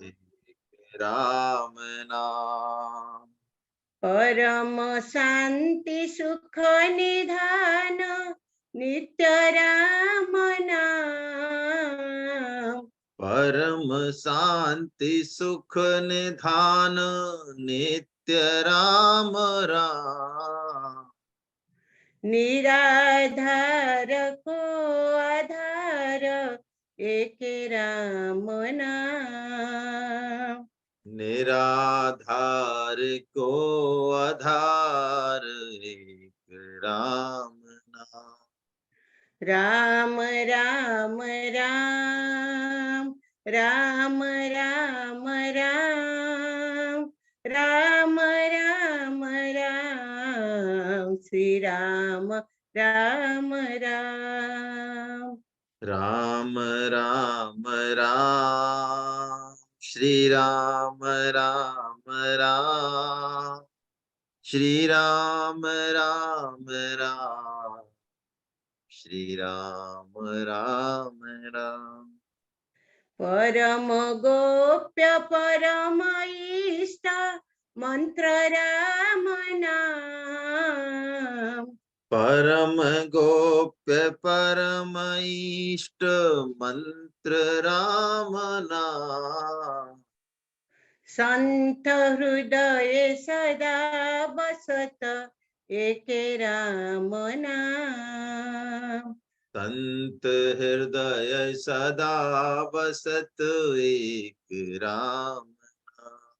एक राम नाम। परम शांति सुख निधान नित्य राम नाम। परम शांति सुख निधान नित्य राम राम। निराधार को आधार एक राम नाम। निराधार को आधार एक राम नाम। राम राम राम राम राम राम राम राम राम श्री राम राम राम। राम राम राम श्री राम राम राम। श्री राम राम राम। श्री राम राम राम। परम गोप्य परम इष्ट मंत्र राम नाम। परम गोप्य परम इष्ट मंत्र राम नाम। संत हृदय सदा बसत एक राम नाम। संत हृदय सदा बसत एक राम नाम।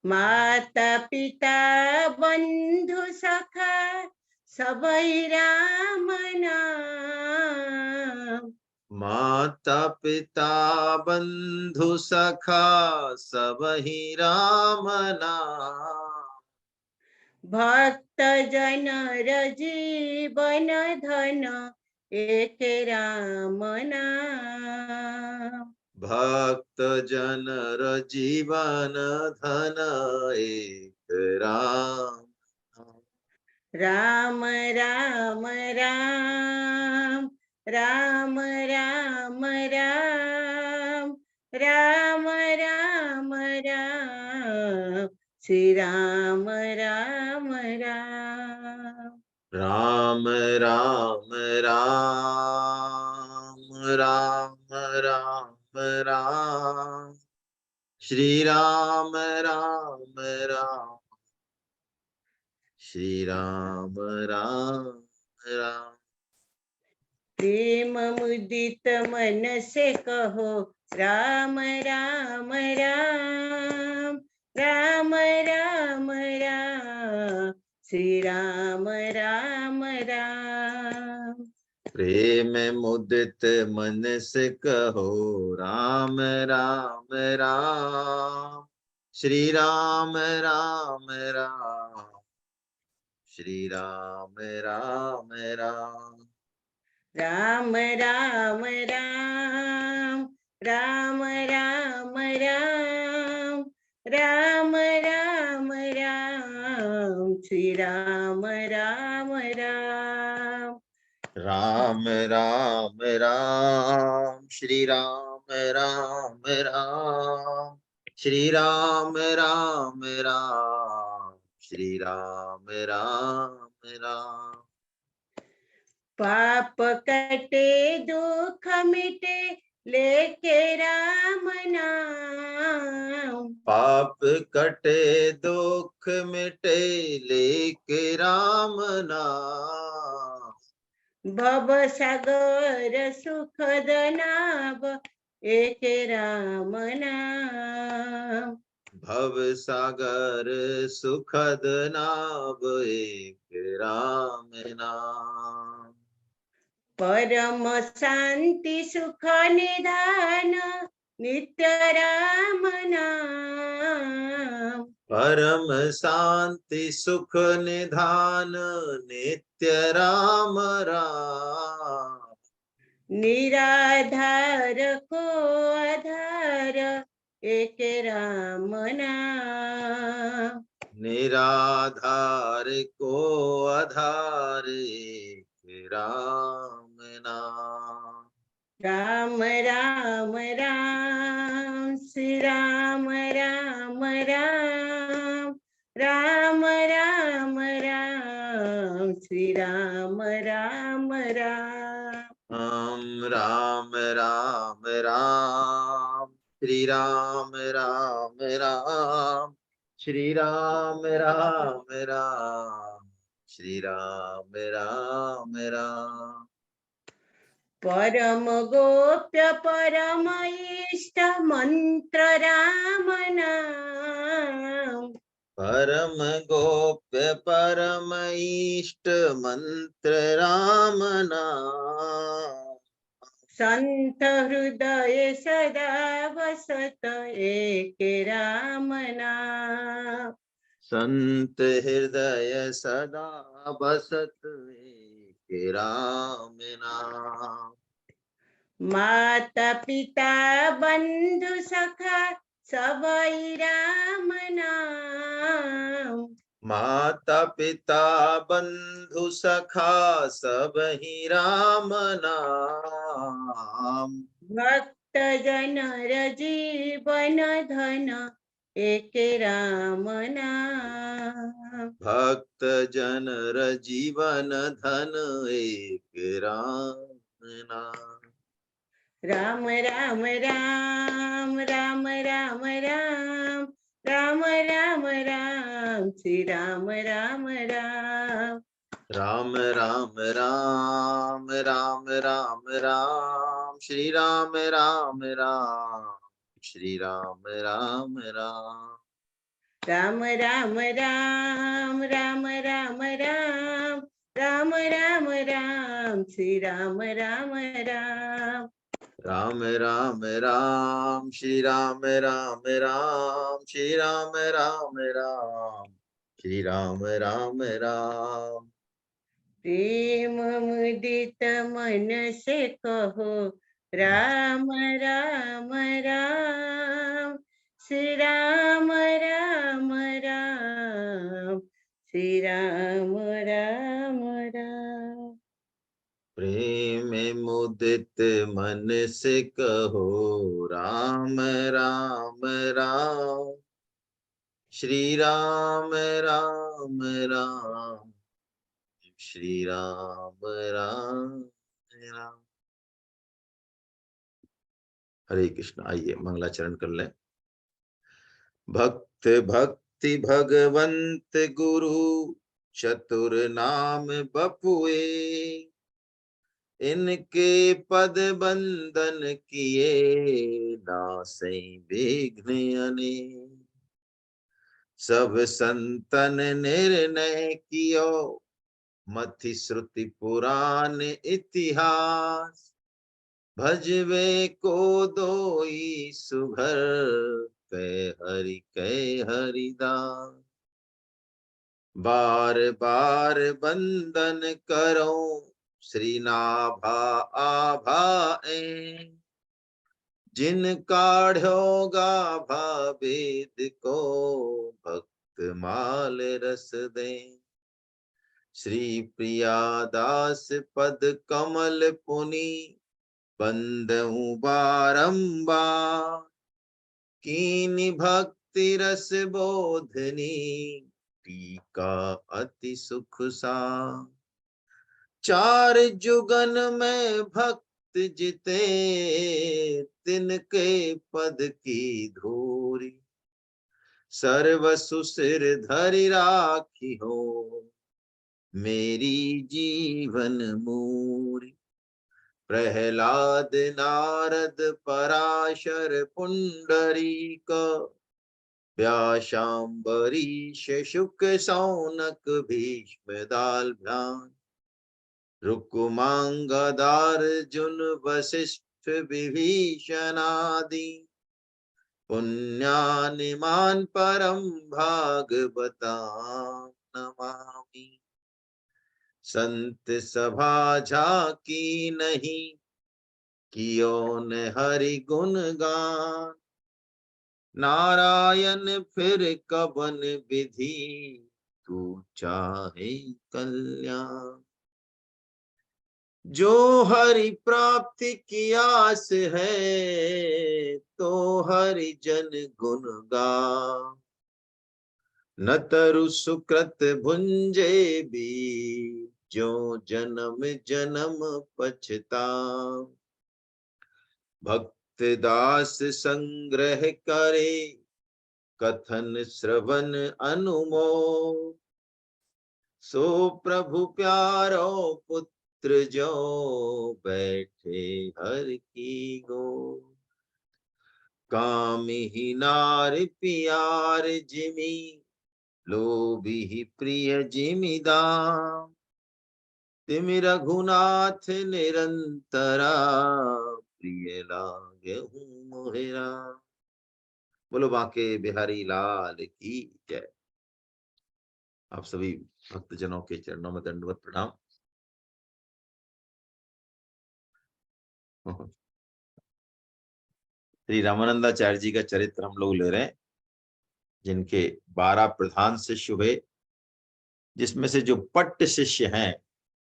माता पिता बंधु सखा सबई राम नाम। माता पिता बंधु सखा सबहि राम नाम। भक्त जनर जीवन धन एक राम नाम। भक्त जनर जीवन धन एक राम नाम। राम राम राम राम राम राम राम राम राम श्री राम राम राम। राम राम राम राम राम राम। श्री राम राम राम। श्री राम राम राम। प्रेम मुदित मन से कहो राम राम राम राम राम राम श्री राम राम राम। प्रेम मुदित मन से कहो राम राम राम। श्री राम राम राम। श्री राम राम राम। राम राम राम राम राम राम राम राम राम श्री राम राम राम। राम राम राम। श्री राम राम राम। श्री राम राम राम। श्री राम राम राम। पाप कटे दुख मिटे लेके राम नाम। पाप कटे दुख मिटे लेके राम नाम। भव सागर सुखद नाम एक राम नाम। भव सागर सुखद नाम एक राम नाम। परम शांति सुख निधान नित्य राम नाम। परम शांति सुख निधान नित्य राम राम। निराधार को आधार एक राम नाम। निराधार को आधार एक राम नाम। राम राम राम श्री राम राम राम राम राम राम श्री राम राम राम राम राम राम श्री राम राम राम श्री राम राम राम श्री राम राम राम परम गोप्य परम इष्ट मंत्र राम नाम परम गोप्य परम इष्ट मंत्र राम नाम संत हृदय सदा वसत एक राम नाम संत हृदय सदा बसत एक राम नाम माता पिता बंधु सखा सबई राम नाम माता पिता बंधु सखा सब ही राम नाम भक्त जनर जीवन धन एक राम नाम भक्त जनर जीवन धन एक राम नाम राम राम राम राम राम राम राम राम राम श्री राम राम राम राम राम राम राम राम राम श्री राम राम राम श्री राम राम राम राम राम राम राम राम राम राम राम राम श्री राम राम राम राम राम राम श्री राम राम राम श्री राम राम राम श्री राम राम राम प्रेम मुदित मन से कहो राम राम राम श्री राम राम राम श्री राम राम राम प्रेम मुदित मन से कहो राम राम राम श्री राम राम राम श्री राम राम राम हरे कृष्ण। आइए मंगलाचरण कर लें। भक्त भक्ति भगवंत गुरु चतुर नाम बपुए इनके पद बंदन किए नासै विघ्न अनेक सब संतन निर्णय कियो मथि श्रुति पुराण इतिहास भजवे को दोई सुघर कै हरिदास बार बार बंदन करो श्री नाभा आभाए जिन काढ़ो गाभा वेद को भक्त माल रस दे श्री प्रिया दास पद कमल पुनि बंदहु बारंबार कीनि भक्ति रस बोधनी टीका अति सुख सा चार जुगन में भक्त जिते तिनके पद की धूरी सर्वसु सिर धरि राखी हो मेरी जीवन मूरी प्रहलाद नारद पराशर पुंडरीक व्यासांबरीश शुक सौनक भीष्म दालभ्यान रुकुमांगदार्जुन वशिष्ठ विभीषणादि पुण्यानिमान परम भागवता नमामि संत सभा झाकी नहीं कियो न हरि गुण गान नारायण फिर कबन विधि तू चाहे कल्याण जो हरि प्राप्ति की आस है, तो हरि जन गुण गा। न तरु सुकृत भुंजे भी, जो जन्म जन्म पछता। भक्त दास संग्रह करे, कथन श्रवण अनुमोद। सो प्रभु प्यारो पुत्र, जो बैठे हर की गो। काम ही नार प्यार जिमी, लोभी ही प्रिय जिमी दाम। तिमि रघुनाथ निरंतरा, प्रिय लागे हूँ मोहेरा। बोलो बांके बिहारी लाल की जय। आप सभी भक्तजनों के चरणों में दंडवत प्रणाम। श्री रामानंदाचार्य जी का चरित्र हम लोग ले रहे हैं, जिनके 12 प्रधान शिष्य हुए, जिसमें से जो पट्ट शिष्य हैं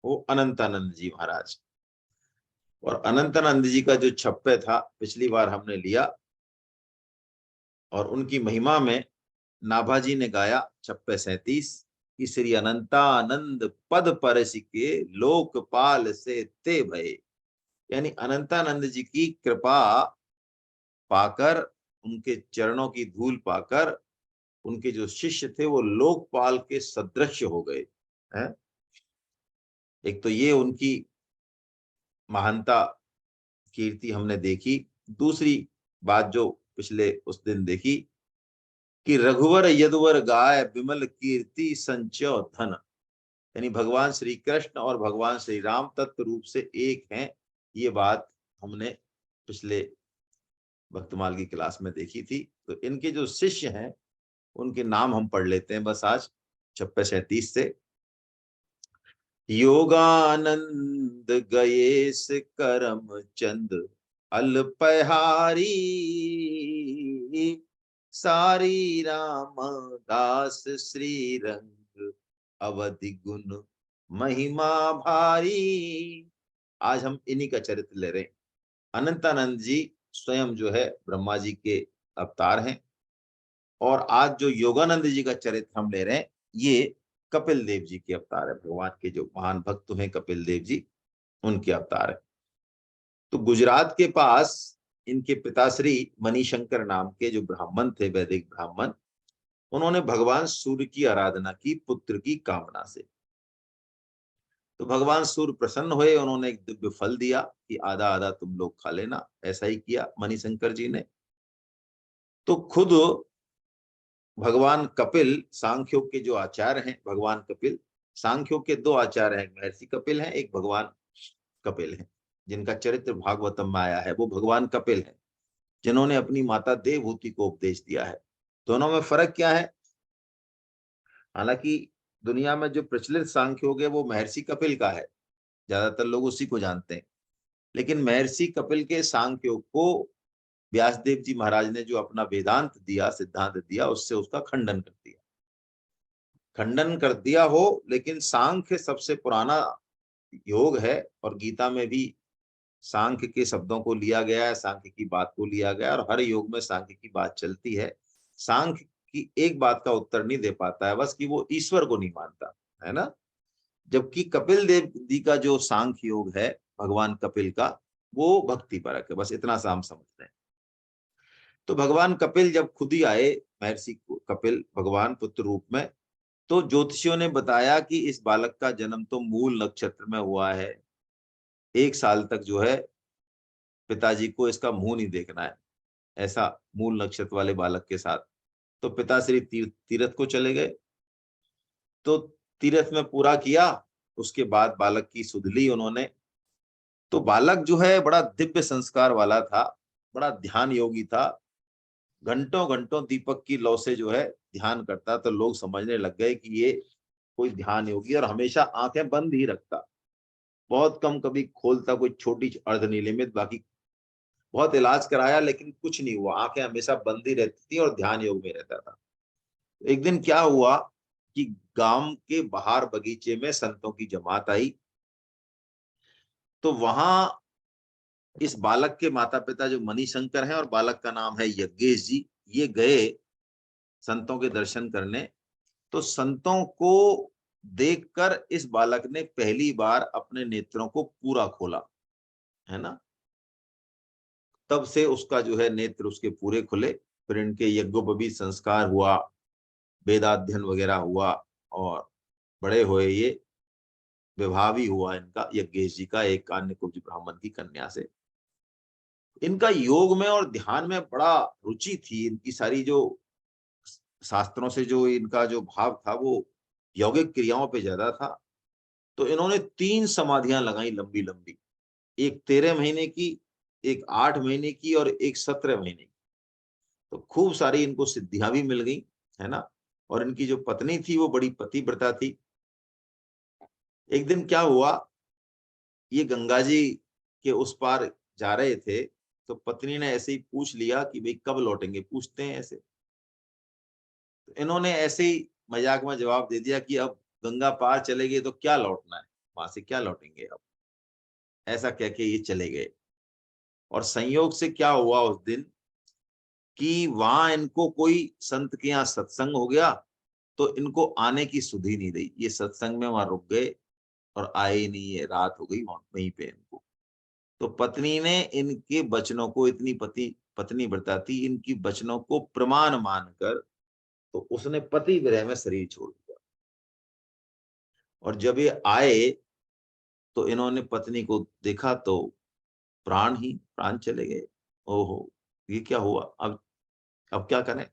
वो अनंतानंद जी महाराज। और अनंतानंद जी का जो छप्पे था पिछली बार हमने लिया, और उनकी महिमा में नाभाजी ने गाया छप्पे 37 कि श्री अनंतानंद पद परस के लोकपाल से ते भये। यानी अनंतानंद जी की कृपा पाकर, उनके चरणों की धूल पाकर उनके जो शिष्य थे वो लोकपाल के सदृश हो गए हैं। एक तो ये उनकी महानता कीर्ति हमने देखी। दूसरी बात जो पिछले उस दिन देखी कि रघुवर यदुवर गाय विमल कीर्ति संचय धन। यानी भगवान श्री कृष्ण और भगवान श्री राम तत्व रूप से एक हैं। ये बात हमने पिछले भक्तमाल की क्लास में देखी थी। तो इनके जो शिष्य हैं उनके नाम हम पढ़ लेते हैं बस आज छप्पे 37 से। योगानंद गयेश करम चंद अल्पहारी, सारी रामदास श्री रंग अवधि गुण महिमा भारी। आज हम इन्हीं का चरित्र ले रहे हैं। अनंतानंद जी स्वयं जो है ब्रह्मा जी के अवतार हैं, और आज जो योगानंद जी का चरित्र हम ले रहे हैं ये कपिल देव जी के अवतार है। भगवान के जो महान भक्त हैं कपिल देव जी, उनके अवतार है। तो गुजरात के पास इनके पिताश्री मणिशंकर नाम के जो ब्राह्मण थे, वैदिक ब्राह्मण, उन्होंने भगवान सूर्य की आराधना की पुत्र की कामना से। तो भगवान सूर्य प्रसन्न हुए, उन्होंने एक दिव्य फल दिया कि आधा आधा तुम लोग खा लेना। ऐसा ही किया मणिशंकर जी ने। तो खुद भगवान कपिल, सांख्यों के जो आचार्य हैं, भगवान कपिल सांख्यों के 2 आचार्य हैं, महर्षि कपिल हैं, एक भगवान कपिल हैं, जिनका चरित्र भागवतम में आया है। वो भगवान कपिल हैं जिन्होंने अपनी माता देवहूति को उपदेश दिया है। दोनों में फर्क क्या है? हालांकि दुनिया में जो प्रचलित सांख्य योग है वो महर्षि कपिल का है, ज्यादातर लोग उसी को जानते हैं। लेकिन महर्षि कपिल के सांख्य योग को व्यासदेव जी महाराज ने जो अपना वेदांत दिया, सिद्धांत दिया, उससे उसका खंडन कर दिया हो। लेकिन सांख्य सबसे पुराना योग है, और गीता में भी सांख्य के शब्दों को लिया गया है, सांख्य की बात को लिया गया है, और हर योग में सांख्य की बात चलती है। सांख्य की एक बात का उत्तर नहीं दे पाता है बस, कि वो ईश्वर को नहीं मानता है ना। जबकि कपिल देव जी का जो सांख्य योग है भगवान कपिल का, वो भक्ति परक है। बस इतना सा हम समझते हैं। तो भगवान कपिल जब खुद ही आए, महर्षि कपिल भगवान पुत्र रूप में, तो ज्योतिषियों ने बताया कि इस बालक का जन्म तो मूल नक्षत्र में हुआ है। 1 साल तक जो है पिताजी को इसका मुंह नहीं देखना है, ऐसा मूल नक्षत्र वाले बालक के साथ। तो पिताश्री तीर्थ को चले गए। तो तीर्थ में पूरा किया, उसके बाद बालक की सुध ली उन्होंने। तो बालक जो है बड़ा दिव्य संस्कार वाला था, बड़ा ध्यान योगी था। घंटों घंटों दीपक की लौ से जो है ध्यान करता। तो लोग समझने लग गए कि ये कोई ध्यान योगी, और हमेशा आंखें बंद ही रखता, बहुत कम कभी खोलता, कोई छोटी अर्धनियमित। बाकी बहुत इलाज कराया लेकिन कुछ नहीं हुआ, आंखें हमेशा बंद ही रहती थी और ध्यान योग में रहता था। एक दिन क्या हुआ कि गांव के बाहर बगीचे में संतों की जमात आई। तो वहां इस बालक के माता पिता जो मणिशंकर हैं और बालक का नाम है यज्ञेश जी, ये गए संतों के दर्शन करने। तो संतों को देखकर इस बालक ने पहली बार अपने नेत्रों को पूरा खोला, है ना। तब से उसका जो है नेत्र उसके पूरे खुले। फिर इनके यज्ञोपवीत संस्कार हुआ, वेदाध्ययन वगैरह हुआ, और बड़े हुए ये। विवाह भी हुआ इनका यज्ञेश जी का एक अन्य कुब्ज ब्राह्मण की कन्या से। इनका योग में और ध्यान में बड़ा रुचि थी। इनकी सारी जो शास्त्रों से जो इनका जो भाव था वो यौगिक क्रियाओं पे ज्यादा था। तो इन्होंने 3 समाधियां लगाई लंबी लंबी, एक 13 महीने की, एक 8 महीने की, और एक 17 महीने की। तो खूब सारी इनको सिद्धियां भी मिल गई, है ना। और इनकी जो पत्नी थी वो बड़ी पतिव्रता थी। एक दिन क्या हुआ, ये गंगा जी के उस पार जा रहे थे, तो पत्नी ने ऐसे ही पूछ लिया कि भाई कब लौटेंगे, पूछते हैं ऐसे। तो इन्होंने ऐसे ही मजाक में जवाब दे दिया कि अब गंगा पार चले गए तो क्या लौटना है, वहां से क्या लौटेंगे अब, ऐसा कह के ये चले गए। और संयोग से क्या हुआ उस दिन कि वहां इनको कोई संत के यहाँ सत्संग हो गया, तो इनको आने की सुधि नहीं रही। ये सत्संग में वहां रुक गए और आए ही नहीं, है रात हो गई वहीं पे इनको। तो पत्नी ने इनके वचनों को, इतनी पत्नी व्रता थी, इनकी वचनों को प्रमाण मानकर तो उसने पति विरह में शरीर छोड़ दिया। और जब ये आए तो इन्होंने पत्नी को देखा तो प्राण चले गए। ओहो, ये क्या हुआ, अब क्या करें।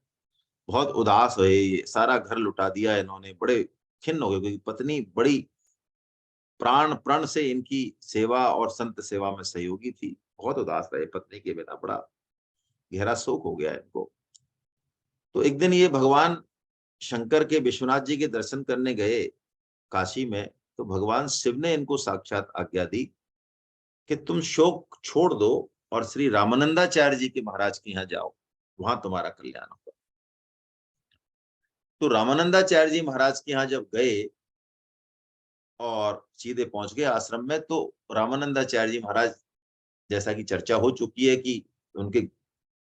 बहुत उदास हुए, ये सारा घर लुटा दिया इन्होंने, बड़े खिन्न हो गए, क्योंकि पत्नी बड़ी प्राण प्रण से इनकी सेवा और संत सेवा में सहयोगी थी। बहुत उदास रहे पत्नी के बिना, बड़ा गहरा शोक हो गया इनको। तो एक दिन ये भगवान शंकर के, विश्वनाथ जी के दर्शन करने गए काशी में। तो भगवान शिव ने इनको साक्षात आज्ञा दी कि तुम शोक छोड़ दो और श्री रामानंदाचार्य जी के महाराज के यहाँ जाओ, वहां तुम्हारा कल्याण होगा। तो रामानंदाचार्य जी महाराज के यहाँ जब गए और सीधे पहुंच गए आश्रम में, तो रामानंदाचार्य जी महाराज, जैसा कि चर्चा हो चुकी है कि उनके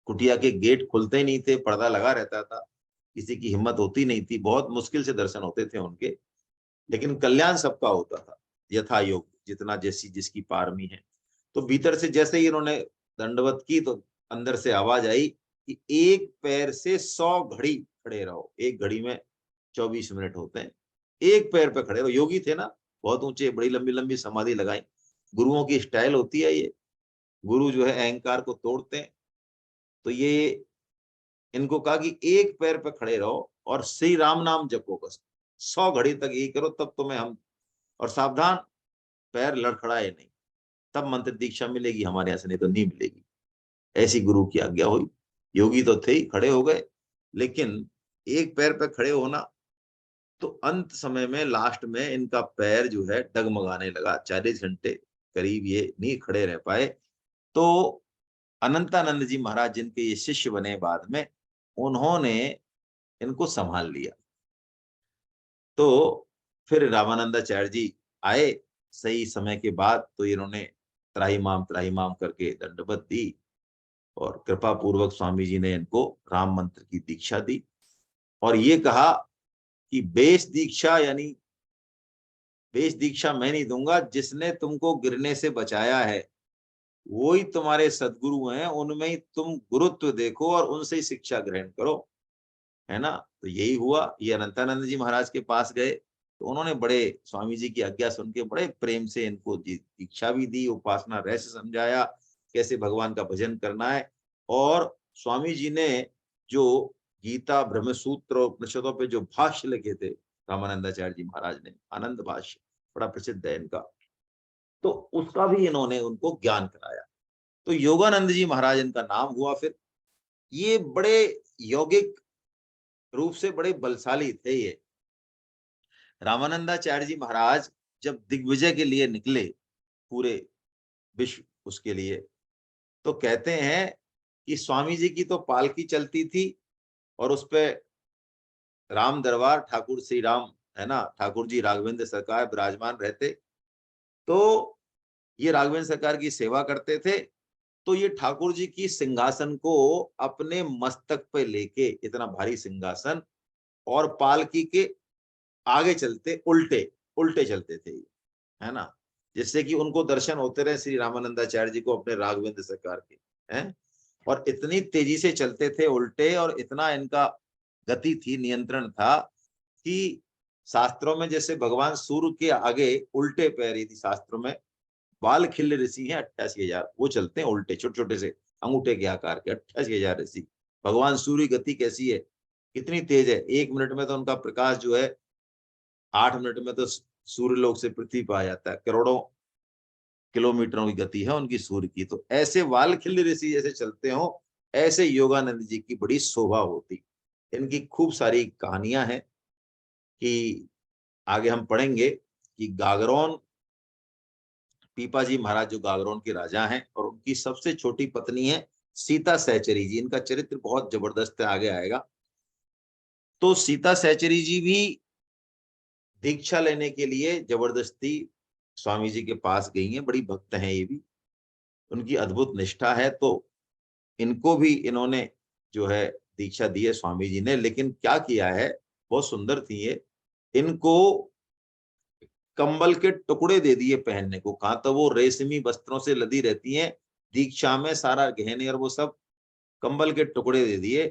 कुटिया के गेट खुलते ही नहीं थे, पर्दा लगा रहता था, किसी की हिम्मत होती नहीं थी, बहुत मुश्किल से दर्शन होते थे उनके। लेकिन कल्याण सबका होता था यथा योग, जितना जैसी जिसकी पारमी है। तो भीतर से जैसे ही इन्होंने दंडवत की, तो अंदर से आवाज आई कि एक पैर से 100 घड़ी खड़े रहो। एक घड़ी में 24 मिनट होते हैं, एक पैर पे खड़े रहो। योगी थे ना, बहुत ऊंचे, बड़ी लंबी लंबी समाधि लगाई। गुरुओं की स्टाइल होती है ये, गुरु जो है अहंकार को तोड़ते हैं। तो ये इनको कहा कि एक पैर पे खड़े रहो और श्री राम नाम जपो, बस 100 घड़ी तक यही करो, तब तुम्हें हम, और सावधान पैर लड़खड़ाए नहीं, तब मंत्र दीक्षा मिलेगी हमारे यहाँ से, नहीं तो नहीं मिलेगी। ऐसी गुरु की आज्ञा हुई। योगी तो थे ही, खड़े हो गए, लेकिन एक पैर पे खड़े होना, तो अंत समय में लास्ट में इनका पैर जो है डगमगाने लगा। 40 घंटे करीब ये नहीं खड़े रह पाए। तो अनंतानंद जी महाराज, जिनके ये शिष्य बने बाद में, उन्होंने इनको संभाल लिया। तो फिर रामानंदाचार्य जी आए सही समय के बाद, तो इन्होंने त्राही माम करके दंडवत दी, और कृपा पूर्वक स्वामी जी ने इनको राम मंत्र की दीक्षा दी। और ये कहा कि बेश दीक्षा मैं नहीं दूंगा, जिसने तुमको गिरने से बचाया है वही तुम्हारे सदगुरु हैं, उनमें ही तुम गुरुत्व देखो और उनसे ही शिक्षा ग्रहण करो, है ना। तो यही हुआ, ये अनंतानंद जी महाराज के पास गए, तो उन्होंने बड़े स्वामी जी की आज्ञा सुन के बड़े प्रेम से इनको दीक्षा भी दी, उपासना रहस्य समझाया, कैसे भगवान का भजन करना है। और स्वामी जी ने जो गीता, ब्रह्मसूत्र और उपनिषदों पे जो भाष्य लिखे थे रामानंदाचार्य जी महाराज ने, आनंद भाष्य बड़ा प्रसिद्ध है इनका, तो उसका भी इन्होंने उनको ज्ञान कराया। तो योगानंद जी महाराज इनका नाम हुआ। फिर ये बड़े यौगिक रूप से बड़े बलशाली थे ये। रामानंदाचार्य जी महाराज जब दिग्विजय के लिए निकले, पूरे विश्व उसके लिए, तो कहते हैं कि स्वामी जी की तो पालकी चलती थी, और उस पे राम दरबार ठाकुर श्री राम, है ना, ठाकुर जी राघवेंद्र सरकार विराजमान रहते। तो ये राघवेंद्र सरकार की सेवा करते थे। तो ये ठाकुर जी की सिंहासन को अपने मस्तक पे लेके, इतना भारी सिंहासन, और पालकी के आगे चलते, उल्टे उल्टे चलते थे, है ना, जिससे कि उनको दर्शन होते रहे श्री रामानंदाचार्य जी को अपने राघवेंद्र सरकार के, हैं। और इतनी तेजी से चलते थे उल्टे, और इतना इनका गति थी, नियंत्रण था, कि शास्त्रों में जैसे भगवान सूर्य के आगे उल्टे पैर, यदि शास्त्रों में बाल खिल्य ऋषि हैं 88,000, वो चलते हैं उल्टे, छोटे छोटे से अंगूठे के आकार के 88,000 ऋषि। भगवान सूर्य गति कैसी है, कितनी तेज है, 1 मिनट में तो उनका प्रकाश जो है, 8 मिनट में तो सूर्य लोक से पृथ्वी पर आ जाता है। करोड़ों किलोमीटरों की गति है उनकी सूर्य की। तो ऐसे वालखिल्य ऋषि जैसे चलते हो, ऐसे योगानंद जी की बड़ी शोभा होती। इनकी खूब सारी कहानियां हैं कि आगे हम पढ़ेंगे कि गागरौन पीपाजी महाराज जो गागरौन के राजा हैं, और उनकी सबसे छोटी पत्नी है सीता सहचरी जी। इनका चरित्र बहुत जबरदस्त है, आगे आएगा। तो सीता सहचरी जी भी दीक्षा लेने के लिए जबरदस्ती स्वामी जी के पास गई हैं। बड़ी भक्त हैं ये भी, उनकी अद्भुत निष्ठा है। तो इनको भी इन्होंने जो है दीक्षा दी है स्वामी जी ने। लेकिन क्या किया है, बहुत सुंदर थी ये, इनको कंबल के टुकड़े दे दिए पहनने को। कहा तो वो रेशमी वस्त्रों से लदी रहती हैं, दीक्षा में सारा गहने और वो सब कंबल के टुकड़े दे दिए।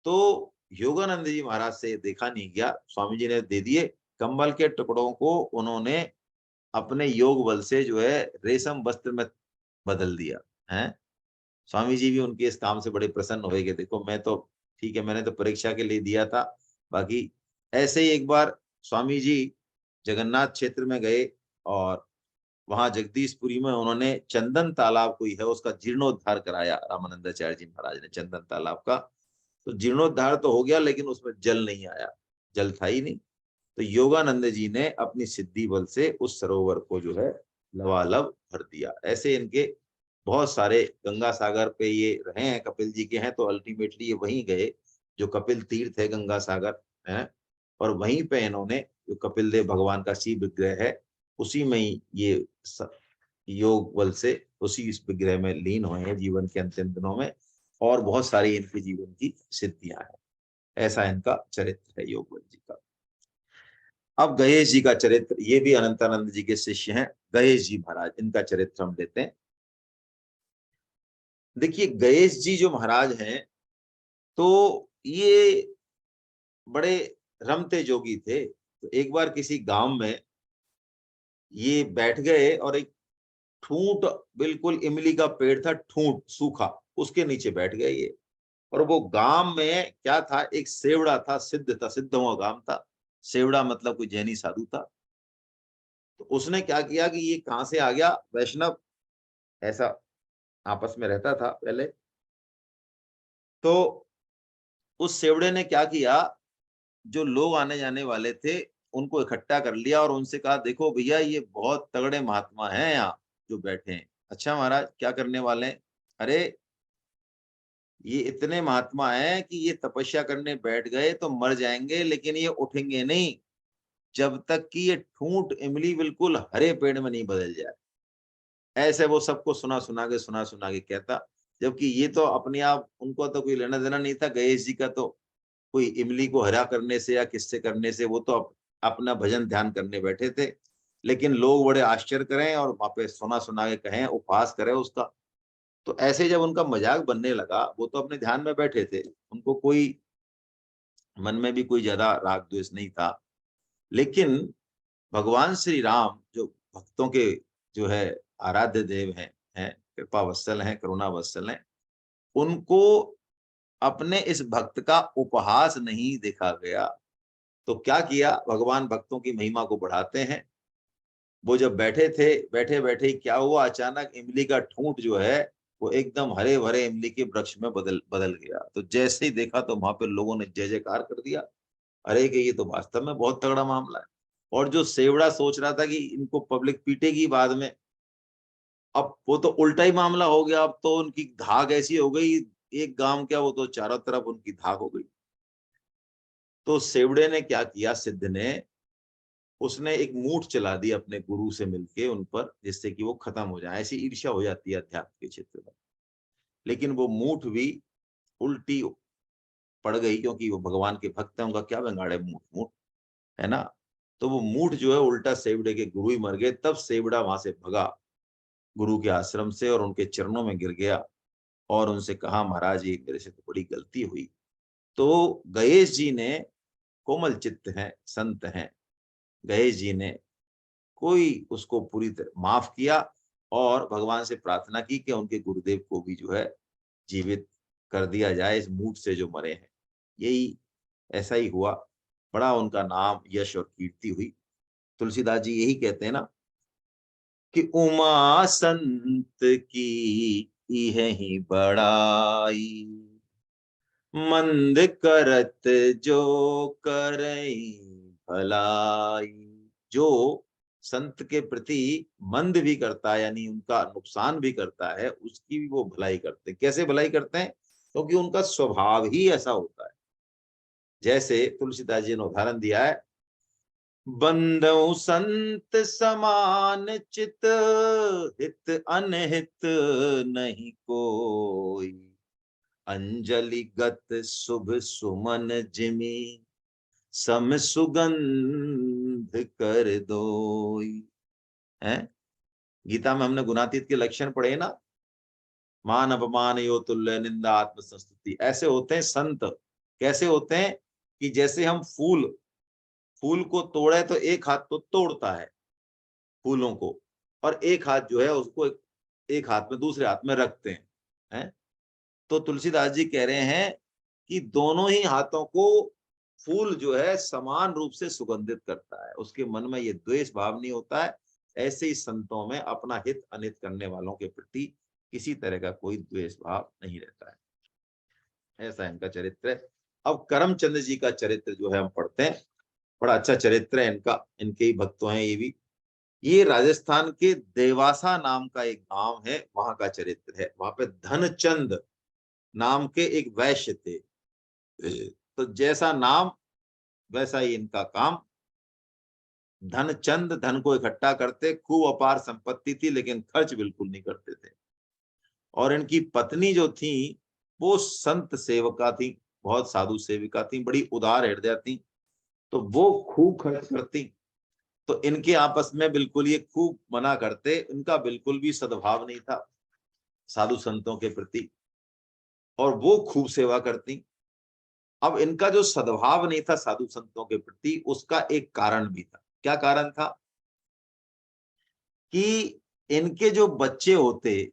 तो योगानंद जी महाराज से देखा नहीं गया, स्वामी जी ने दे दिए कंबल के टुकड़ों को। उन्होंने अपने योग बल से जो है रेशम वस्त्र में बदल दिया है। स्वामी जी भी उनके इस काम से बड़े प्रसन्न हुए कि देखो, मैं तो ठीक है, मैंने तो परीक्षा के लिए दिया था, बाकी ऐसे ही एक बार स्वामी जी जगन्नाथ क्षेत्र में गए, और वहां जगदीशपुरी में उन्होंने चंदन तालाब कोई है उसका जीर्णोद्धार कराया। रामानंदाचार्य जी महाराज ने चंदन तालाब का तो जीर्णोद्धार तो हो गया, लेकिन उसमें जल नहीं आया, जल था ही नहीं। तो योगानंद जी ने अपनी सिद्धि बल से उस सरोवर को जो है लबालब भर दिया। ऐसे इनके बहुत सारे, गंगा सागर पे ये रहे हैं, कपिल जी के हैं, तो अल्टीमेटली ये वहीं गए जो कपिल तीर्थ है, गंगा सागर है। और वहीं पे इन्होंने, जो कपिल देव भगवान का शिव विग्रह है, उसी में ही ये योग बल से उसी इस विग्रह में लीन हुए हैं जीवन के अंतिम दिनों में। और बहुत सारी इनके जीवन की सिद्धियां हैं। ऐसा इनका चरित्र है योग बल जी का। अब गणेश जी का चरित्र, ये भी अनंतानंद जी के शिष्य हैं, गणेश जी महाराज, इनका चरित्र हम लेते हैं। देखिए गणेश जी जो महाराज हैं, तो ये बड़े रमते जोगी थे। तो एक बार किसी गांव में ये बैठ गए, और एक ठूंठ, बिल्कुल इमली का पेड़ था, ठूंठ सूखा, उसके नीचे बैठ गए ये। और वो गांव में क्या था, एक सेवड़ा था, सिद्ध था, सिद्ध हुआ गांव था। सेवड़ा मतलब कोई जैनी साधु था। तो उसने क्या किया कि ये कहां से आ गया, वैष्णव ऐसा आपस में रहता था पहले। तो उस सेवड़े ने क्या किया, जो लोग आने जाने वाले थे उनको इकट्ठा कर लिया, और उनसे कहा, देखो भैया, ये बहुत तगड़े महात्मा हैं यहाँ जो बैठे हैं। अच्छा महाराज, क्या करने वाले हैं? अरे, ये इतने महात्मा हैं कि ये तपस्या करने बैठ गए तो मर जाएंगे, लेकिन ये उठेंगे नहीं जब तक कि ये ठूंठ इमली बिल्कुल हरे पेड़ में नहीं बदल जाए। ऐसे वो सबको सुना सुना के कहता। जबकि ये तो अपने आप, उनको तो कोई लेना देना नहीं था गणेश जी का, तो कोई इमली को हरा करने से या किससे करने से, वो तो अपना भजन ध्यान करने बैठे थे। लेकिन लोग बड़े आश्चर्य करें और वहां पे सुना के कहें, उपहास करें उसका। तो ऐसे जब उनका मजाक बनने लगा, वो तो अपने ध्यान में बैठे थे, उनको कोई मन में भी कोई ज्यादा राग द्वेष नहीं था। लेकिन भगवान श्री राम जो भक्तों के जो है आराध्य देव हैं, कृपा वत्सल हैं, करुणा वत्सल हैं, उनको अपने इस भक्त का उपहास नहीं देखा गया। तो क्या किया, भगवान भक्तों की महिमा को बढ़ाते हैं। वो जब बैठे थे, बैठे बैठे ही क्या हुआ, अचानक इमली का ठूंठ जो है वो एकदम हरे भरे इमली के वृक्ष में बदल बदल गया। तो जैसे ही देखा तो वहां पे लोगों ने जय जयकार कर दिया। अरे कि ये तो वास्तव में बहुत तगड़ा मामला है। और जो सेवड़ा सोच रहा था कि इनको पब्लिक पीटेगी बाद में, अब वो तो उल्टा ही मामला हो गया। अब तो उनकी धाक ऐसी हो गई, एक गांव क्या, वो तो चारों तरफ उनकी धाक हो गई। तो सेवड़े ने क्या किया, सिद्ध ने, उसने एक मूठ चला दी अपने गुरु से मिलके उन पर, जिससे कि वो खत्म हो जाए। ऐसी ईर्ष्या हो जाती है अध्यात्म के क्षेत्र में। लेकिन वो मूठ भी उल्टी पड़ गई, क्योंकि वो भगवान के भक्त हैं, उनका क्या बिगाड़े मूठ मूठ, है ना। तो वो मूठ जो है उल्टा सेवड़े के गुरु ही मर गए। तब सेवड़ा वहां से भगा गुरु के आश्रम से और उनके चरणों में गिर गया और उनसे कहा, महाराज ये मेरे से तो बड़ी गलती हुई। तो गणेश जी ने, कोमल चित्त हैं, संत हैं, गणेश जी ने कोई उसको पूरी तरह माफ किया और भगवान से प्रार्थना की कि उनके गुरुदेव को भी जो है जीवित कर दिया जाए इस मूठ से जो मरे हैं। यही ऐसा ही हुआ। बड़ा उनका नाम, यश और कीर्ति हुई। तुलसीदास जी यही कहते हैं ना कि उमा संत की यही बड़ाई, मंद करत जो करई भलाई। जो संत के प्रति मंद भी करता है, यानी उनका नुकसान भी करता है, उसकी भी वो भलाई करते हैं। कैसे भलाई करते हैं? क्योंकि उनका स्वभाव ही ऐसा होता है। जैसे तुलसीदास जी ने उदाहरण दिया है, बंधु संत समान चित, हित अनहित नहीं कोई। अंजलि गत शुभ सुमन जिमि, सम सुगंध कर दोई। है, गीता में हमने गुणातीत के लक्षण पढ़े ना, मान अपमान यो तुल्य, निंदा आत्म संस्तुति। ऐसे होते हैं संत। कैसे होते हैं? कि जैसे हम फूल फूल को तोड़े तो एक हाथ तो तोड़ता है फूलों को, और एक हाथ जो है उसको एक हाथ में दूसरे हाथ में रखते हैं। तो तुलसीदास जी कह रहे हैं कि दोनों ही हाथों को फूल जो है समान रूप से सुगंधित करता है, उसके मन में ये द्वेष भाव नहीं होता है। ऐसे ही संतों में अपना हित अनित करने वालों के प्रति किसी तरह का कोई द्वेष भाव नहीं रहता है। ऐसा इनका चरित्र है। अब करमचंद जी का चरित्र जो है हम पढ़ते हैं। बड़ा अच्छा चरित्र है इनका, इनके ही भक्तों हैं ये भी। ये राजस्थान के देवासा नाम का एक गांव है, वहां का चरित्र है। वहां पे धनचंद नाम के एक वैश्य थे। तो जैसा नाम वैसा ही इनका काम। धनचंद, धन को इकट्ठा करते, खूब अपार संपत्ति थी, लेकिन खर्च बिल्कुल नहीं करते थे। और इनकी पत्नी जो थी वो संत सेवका थी, बहुत साधु सेविका थी, बड़ी उदार हृदय थी। तो वो खूब खर्च करती। तो इनके आपस में बिल्कुल ये खूब मना करते, इनका बिल्कुल भी सद्भाव नहीं था साधु संतों के प्रति, और वो खूब सेवा करती। अब इनका जो सद्भाव नहीं था साधु संतों के प्रति, उसका एक कारण भी था। क्या कारण था? कि इनके जो बच्चे होते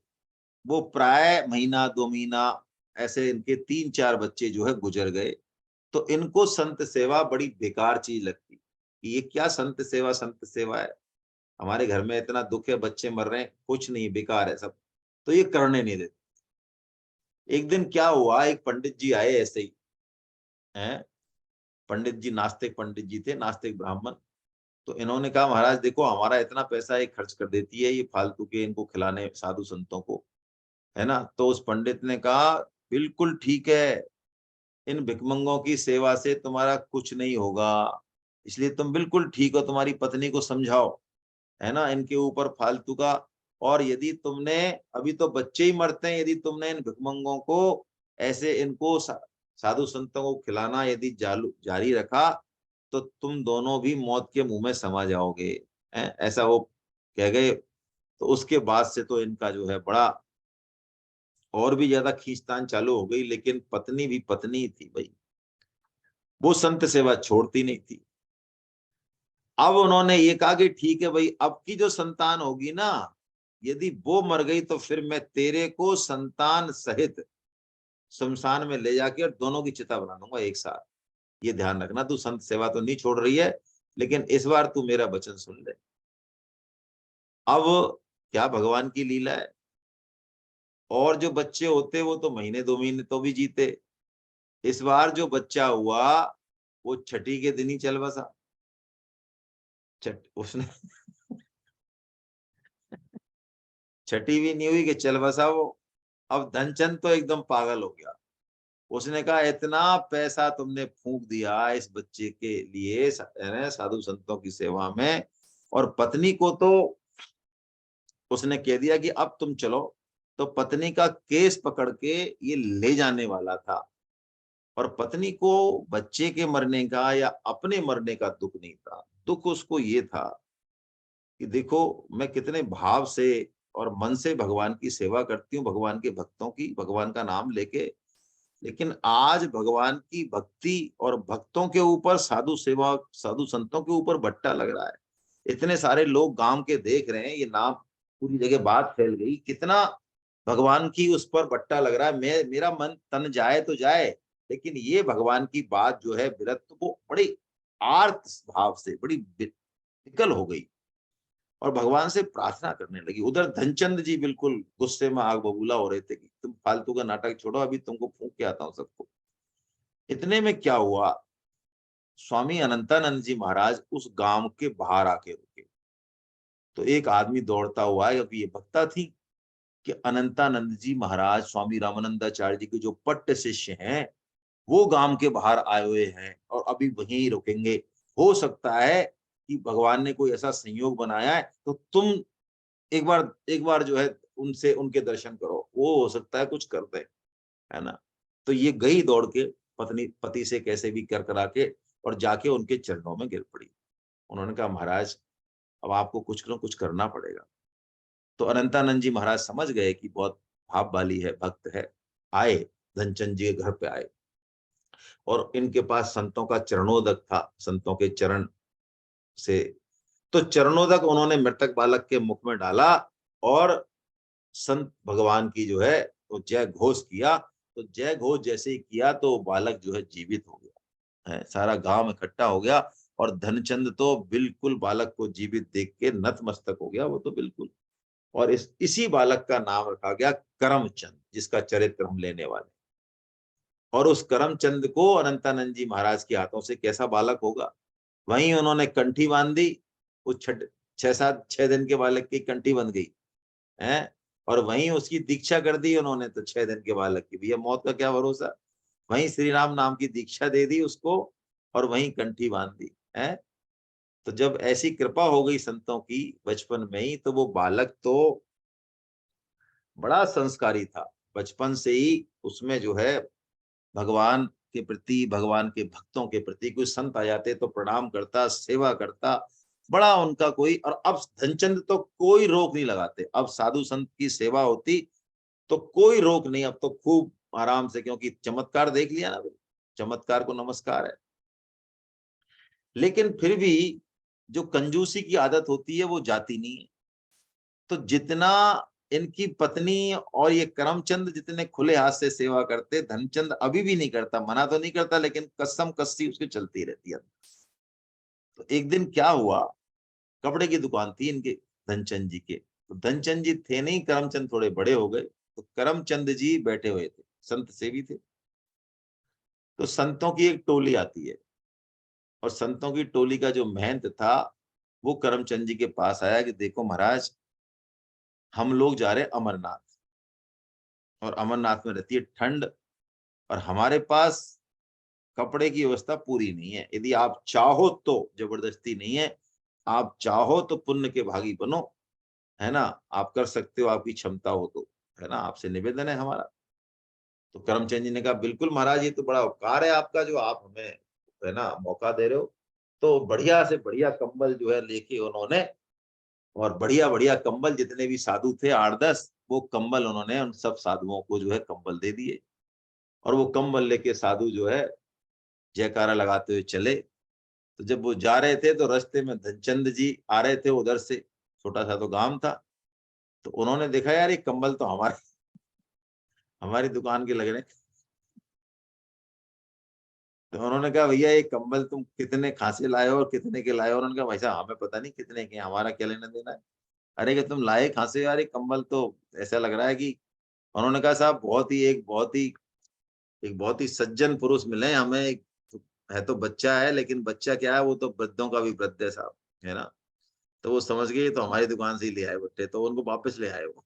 वो प्राय महीना 2 महीना ऐसे इनके 3-4 बच्चे जो है गुजर गए। तो इनको संत सेवा बड़ी बेकार चीज लगती कि ये क्या संत सेवा है, हमारे घर में इतना दुख है, बच्चे मर रहे हैं, कुछ नहीं, बेकार है सब। तो ये करने नहीं देते। एक दिन क्या हुआ, एक पंडित जी आए ऐसे ही हैं। पंडित जी नास्तिक पंडित जी थे, नास्तिक ब्राह्मण। तो इन्होंने कहा, महाराज देखो हमारा इतना पैसा ये खर्च कर देती है, ये फालतू के इनको खिलाने साधु संतों को, है ना। तो उस पंडित ने कहा, बिल्कुल ठीक है, इन भिखमंगों की सेवा से तुम्हारा कुछ नहीं होगा, इसलिए तुम बिल्कुल ठीक हो, तुम्हारी पत्नी को समझाओ, है ना, इनके ऊपर फालतू का। और यदि तुमने, अभी तो बच्चे ही मरते हैं, यदि तुमने इन भिखमंगों को ऐसे इनको साधु संतों को खिलाना यदि जारी रखा तो तुम दोनों भी मौत के मुंह में समा जाओगे। ऐसा वो कह गए। तो उसके बाद से तो इनका जो है बड़ा और भी ज्यादा खींचतान चालू हो गई। लेकिन पत्नी भी पत्नी ही थी भाई, वो संत सेवा छोड़ती नहीं थी। अब उन्होंने ये कहा कि ठीक है भाई, अब की जो संतान होगी ना, यदि वो मर गई तो फिर मैं तेरे को संतान सहित शमशान में ले जाके और दोनों की चिता बना दूंगा एक साथ। ये ध्यान रखना, तू संत सेवा तो नहीं छोड़ रही है, लेकिन इस बार तू मेरा वचन सुन ले। अब क्या भगवान की लीला है। और जो बच्चे होते वो तो महीने 2 महीने तो भी जीते। इस बार जो बच्चा हुआ वो छठी के दिन ही चल बसा। छठ उसने छठी भी नहीं हुई कि चल बसा वो। अब धनचंद तो एकदम पागल हो गया। उसने कहा इतना पैसा तुमने फूंक दिया इस बच्चे के लिए साधु संतों की सेवा में, और पत्नी को तो उसने कह दिया कि अब तुम चलो। तो पत्नी का केस पकड़ के ये ले जाने वाला था, और पत्नी को बच्चे के मरने का या अपने मरने का दुख नहीं था। दुख उसको ये था कि देखो मैं कितने भाव से और मन से भगवान की सेवा करती हूँ, भगवान के भक्तों की, भगवान का नाम लेके, लेकिन आज भगवान की भक्ति और भक्तों के ऊपर साधु सेवा, साधु संतों के ऊपर भट्टा लग रहा है। इतने सारे लोग गांव के देख रहे हैं, ये नाम पूरी जगह बात फैल गई, कितना भगवान की उस पर बट्टा लग रहा है। मैं, मेरा मन तन जाए तो जाए, लेकिन ये भगवान की बात जो है विरक्त, वो बड़ी आर्त भाव से बड़ी विकल हो गई और भगवान से प्रार्थना करने लगी। उधर धनचंद जी बिल्कुल गुस्से में आग बबूला हो रहे थे कि तुम फालतू का नाटक छोड़ो, अभी तुमको फूंक के आता हूं सबको। इतने में क्या हुआ, स्वामी अनंतानंद जी महाराज उस गांव के बाहर आके रुके। तो एक आदमी दौड़ता हुआ है, अभी ये भक्ता थी कि अनंतानंद जी महाराज स्वामी रामानंदाचार्य जी के जो पट्ट शिष्य हैं वो गांव के बाहर आए हुए हैं और अभी वहीं रुकेंगे। हो सकता है कि भगवान ने कोई ऐसा संयोग बनाया है, तो तुम एक बार जो है उनसे उनके दर्शन करो, वो हो सकता है कुछ कर दे, है ना। तो ये गई दौड़ के पत्नी पति से कैसे भी कर करा के और जाके उनके चरणों में गिर पड़ी। उन्होंने कहा महाराज अब आपको कुछ न कुछ करना पड़ेगा। तो अनंतानंद जी महाराज समझ गए कि बहुत भाव वाली है, भक्त है। आए, धनचंद जी के घर पे आए और इनके पास संतों का चरणोदक था, संतों के चरण से। तो चरणोदक उन्होंने मृतक बालक के मुख में डाला और संत भगवान की जो है तो जय घोष किया। तो जय घोष जैसे ही किया तो बालक जो है जीवित हो गया है। सारा गांव इकट्ठा हो गया और धनचंद तो बिल्कुल बालक को जीवित देख के नतमस्तक हो गया, वो तो बिल्कुल। और इसी बालक का नाम रखा गया करमचंद, जिसका चरित्र हम लेने वाले। और उस करमचंद को अनंतानंद जी महाराज के हाथों से कैसा बालक होगा, वहीं उन्होंने कंठी बांध दी। वो 6 दिन के बालक की कंठी बंध गई है, और वहीं उसकी दीक्षा कर दी उन्होंने। तो 6 दिन के बालक की भैया मौत का क्या भरोसा, वहीं श्री राम नाम की दीक्षा दे दी उसको और वहीं कंठी बांध दी है। तो जब ऐसी कृपा हो गई संतों की बचपन में ही, तो वो बालक तो बड़ा संस्कारी था। बचपन से ही उसमें जो है भगवान के प्रति, भगवान के भक्तों के प्रति, कोई संत आ जाते तो प्रणाम करता, सेवा करता, बड़ा उनका कोई। और अब धनचंद तो कोई रोक नहीं लगाते, अब साधु संत की सेवा होती तो कोई रोक नहीं, अब तो खूब आराम से, क्योंकि चमत्कार देख लिया ना भाई, चमत्कार को नमस्कार है। लेकिन फिर भी जो कंजूसी की आदत होती है वो जाती नहीं है। तो जितना इनकी पत्नी और ये करमचंद जितने खुले हाथ से सेवा करते, धनचंद अभी भी नहीं करता, मना तो नहीं करता, लेकिन कसम कस्सी उसकी चलती रहती है। तो एक दिन क्या हुआ, कपड़े की दुकान थी इनके धनचंद जी के। तो धनचंद जी थे नहीं, करमचंद थोड़े बड़े हो गए। तो करमचंद जी बैठे हुए थे, संत सेवी थे। तो संतों की एक टोली आती है और संतों की टोली का जो महंत था वो करमचंद जी के पास आया कि देखो महाराज, हम लोग जा रहे अमरनाथ, और अमरनाथ में रहती है ठंड, और हमारे पास कपड़े की व्यवस्था पूरी नहीं है। यदि आप चाहो तो, जबरदस्ती नहीं है, आप चाहो तो पुण्य के भागी बनो, है ना, आप कर सकते हो, आपकी क्षमता हो तो, है ना, आपसे निवेदन है हमारा। तो करमचंद जी ने कहा बिल्कुल महाराज, ये तो बड़ा उपकार है आपका जो आप हमें, है ना, मौका दे रहे हो। तो बढ़िया से बढ़िया कंबल जो है लेके उन्होंने, और बढ़िया बढ़िया कंबल, जितने भी साधु थे 8-10, वो कंबल उन्होंने उन सब साधुओं को जो है कंबल दे दिए। और वो कंबल लेके साधु जो है जयकारा लगाते हुए चले। तो जब वो जा रहे थे तो रास्ते में धनचंद जी आ रहे थे उधर से, छोटा सा तो गांव था। तो उन्होंने देखा यार ये कंबल तो हमारे हमारी दुकान के लग रहे हैं। तो उन्होंने कहा भैया ये कंबल तुम कितने खांसे लाए हो और कितने के लाए हो। उन्होंने कहा भाई साहब हमें पता नहीं कितने के, हमारा क्या लेना देना है। अरे कि तुम लाए खांसे यार, ये कंबल तो ऐसा लग रहा है कि। उन्होंने कहा साहब एक बहुत ही सज्जन पुरुष मिले हमें, है तो बच्चा है, लेकिन बच्चा क्या है, वो तो वृद्धों का भी वृद्ध है साहब, है ना। तो वो समझ गए तो हमारी दुकान से ही ले आए बट्टे, तो उनको वापस ले आए वो।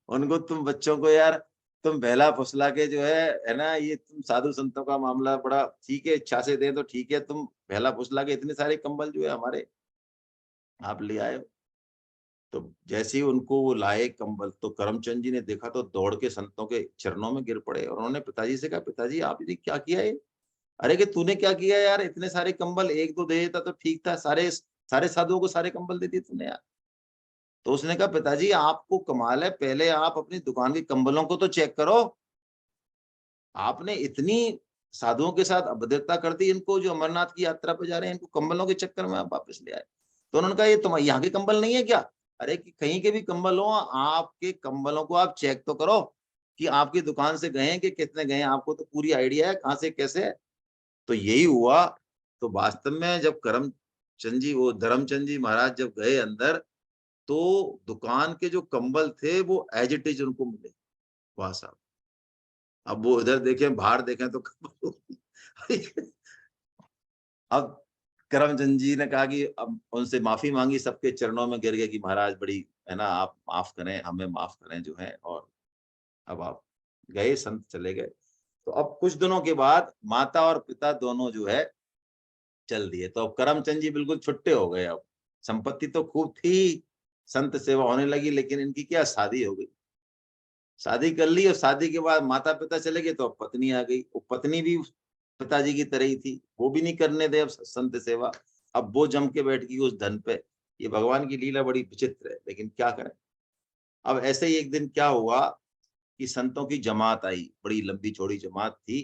उनको उनको तुम बच्चों को यार तुम बहला फुसला के जो है ना, ये तुम साधु संतों का मामला बड़ा ठीक है, इच्छा से दे तो ठीक है, तुम बहला फुसला के इतने सारे कंबल जो है हमारे आप ले आए हो। तो जैसे ही उनको वो लाए कंबल, तो करमचंद जी ने देखा तो दौड़ के संतों के चरणों में गिर पड़े और उन्होंने पिताजी से कहा, पिताजी आप ये क्या किया है? अरे कि तूने क्या किया यार, इतने सारे कंबल, एक दो दे देता तो ठीक था, सारे सारे साधुओं को सारे कंबल दे दिए तूने यार। तो उसने कहा, पिताजी आपको कमाल है, पहले आप अपनी दुकान के कंबलों को तो चेक करो। आपने इतनी साधुओं के साथ अभद्रता कर दी, इनको जो अमरनाथ की यात्रा पे जा रहे हैं, इनको कंबलों के चक्कर में आप वापस ले आए। तो उन्होंने कहा, ये तुम्हारे यहाँ के कंबल नहीं है क्या? अरे कि कहीं के भी कंबल हो, आपके कंबलों को आप चेक तो करो कि आपकी दुकान से गए हैं कि कितने गए हैं, आपको तो पूरी आइडिया है कहाँ से कैसे है। तो यही हुआ। तो वास्तव में जब करमचंद जी, वो धर्मचंद जी महाराज जब गए अंदर, तो दुकान के जो कंबल थे वो एज इट इज उनको मिले। वाह साहब। अब वो इधर देखें बाहर देखें तो अब करमचंद जी ने कहा कि अब उनसे माफी मांगी, सबके चरणों में गिर गए कि महाराज बड़ी है ना, आप माफ करें, हमें माफ करें जो है। और अब आप गए, संत चले गए। तो अब कुछ दिनों के बाद माता और पिता दोनों जो है चल दिए। तो अब करमचंद जी बिल्कुल छुट्टे हो गए। अब संपत्ति तो खूब थी, संत सेवा होने लगी, लेकिन इनकी क्या शादी हो गई। शादी कर ली और शादी के बाद माता पिता चले गए तो अब पत्नी आ गई। वो पत्नी भी पिताजी की तरह ही थी, वो भी नहीं करने दे अब संत सेवा। अब वो जम के बैठ गई उस धन पे। ये भगवान की लीला बड़ी विचित्र है, लेकिन क्या करें। अब ऐसे ही एक दिन क्या हुआ कि संतों की जमात आई, बड़ी लंबी चौड़ी जमात थी।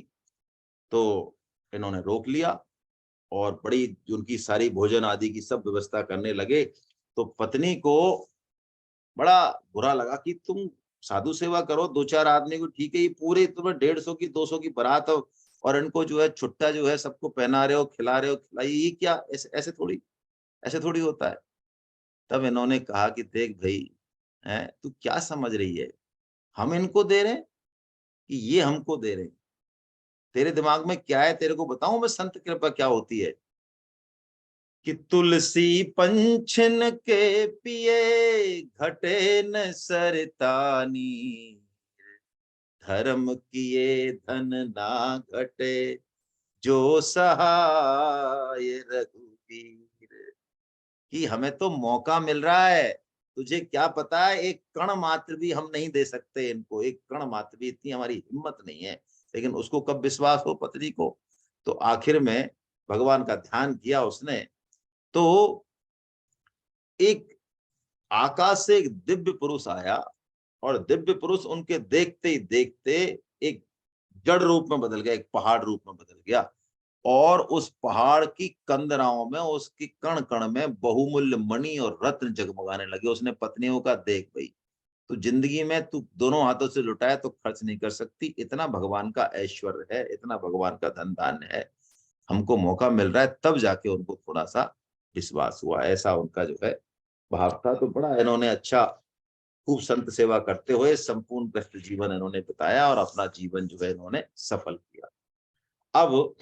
तो इन्होंने रोक लिया और बड़ी उनकी सारी भोजन आदि की सब व्यवस्था करने लगे। तो पत्नी को बड़ा बुरा लगा कि तुम साधु सेवा करो, दो चार आदमी को ठीक है, ये पूरे तुम्हें 150 की 200 की बारात और इनको जो है छुट्टा जो है सबको पहना रहे हो, खिला रहे हो, खिलाई, ये क्या, ऐसे थोड़ी होता है। तब इन्होंने कहा कि देख भाई, है तू क्या समझ रही है, हम इनको दे रहे हैं कि ये हमको दे रहे हैं? तेरे दिमाग में क्या है, तेरे को बताऊं मैं संत कृपा क्या होती है? कि तुलसी पंचन के पिए घटे न सरतानी, धर्म किए धन ना घटे, जो सहाय रघुवीर। कि हमें तो मौका मिल रहा है, तुझे क्या पता है, एक कण मात्र भी हम नहीं दे सकते इनको, एक कण मात्र भी, इतनी हमारी हिम्मत नहीं है। लेकिन उसको कब विश्वास हो पत्नी को। तो आखिर में भगवान का ध्यान किया उसने। तो एक आकाश से एक दिव्य पुरुष आया और दिव्य पुरुष उनके देखते ही देखते एक जड़ रूप में बदल गया, एक पहाड़ रूप में बदल गया। और उस पहाड़ की कंदराओं में, उसकी कण कण में बहुमूल्य मणि और रत्न जगमगाने लगे। उसने पत्नियों का, देख भाई, तू जिंदगी में तू दोनों हाथों से लुटाए तो खर्च नहीं कर सकती, इतना भगवान का ऐश्वर्य है, इतना भगवान का धन दान है, हमको मौका मिल रहा है। तब जाके उनको थोड़ा सा विश्वास हुआ, ऐसा उनका जो है भाव था। तो बड़ा इन्होंने अच्छा, खूब संत सेवा करते हुए संपूर्ण व्यस्त जीवन इन्होंने बिताया और अपना जीवन जो है इन्होंने सफल किया। अब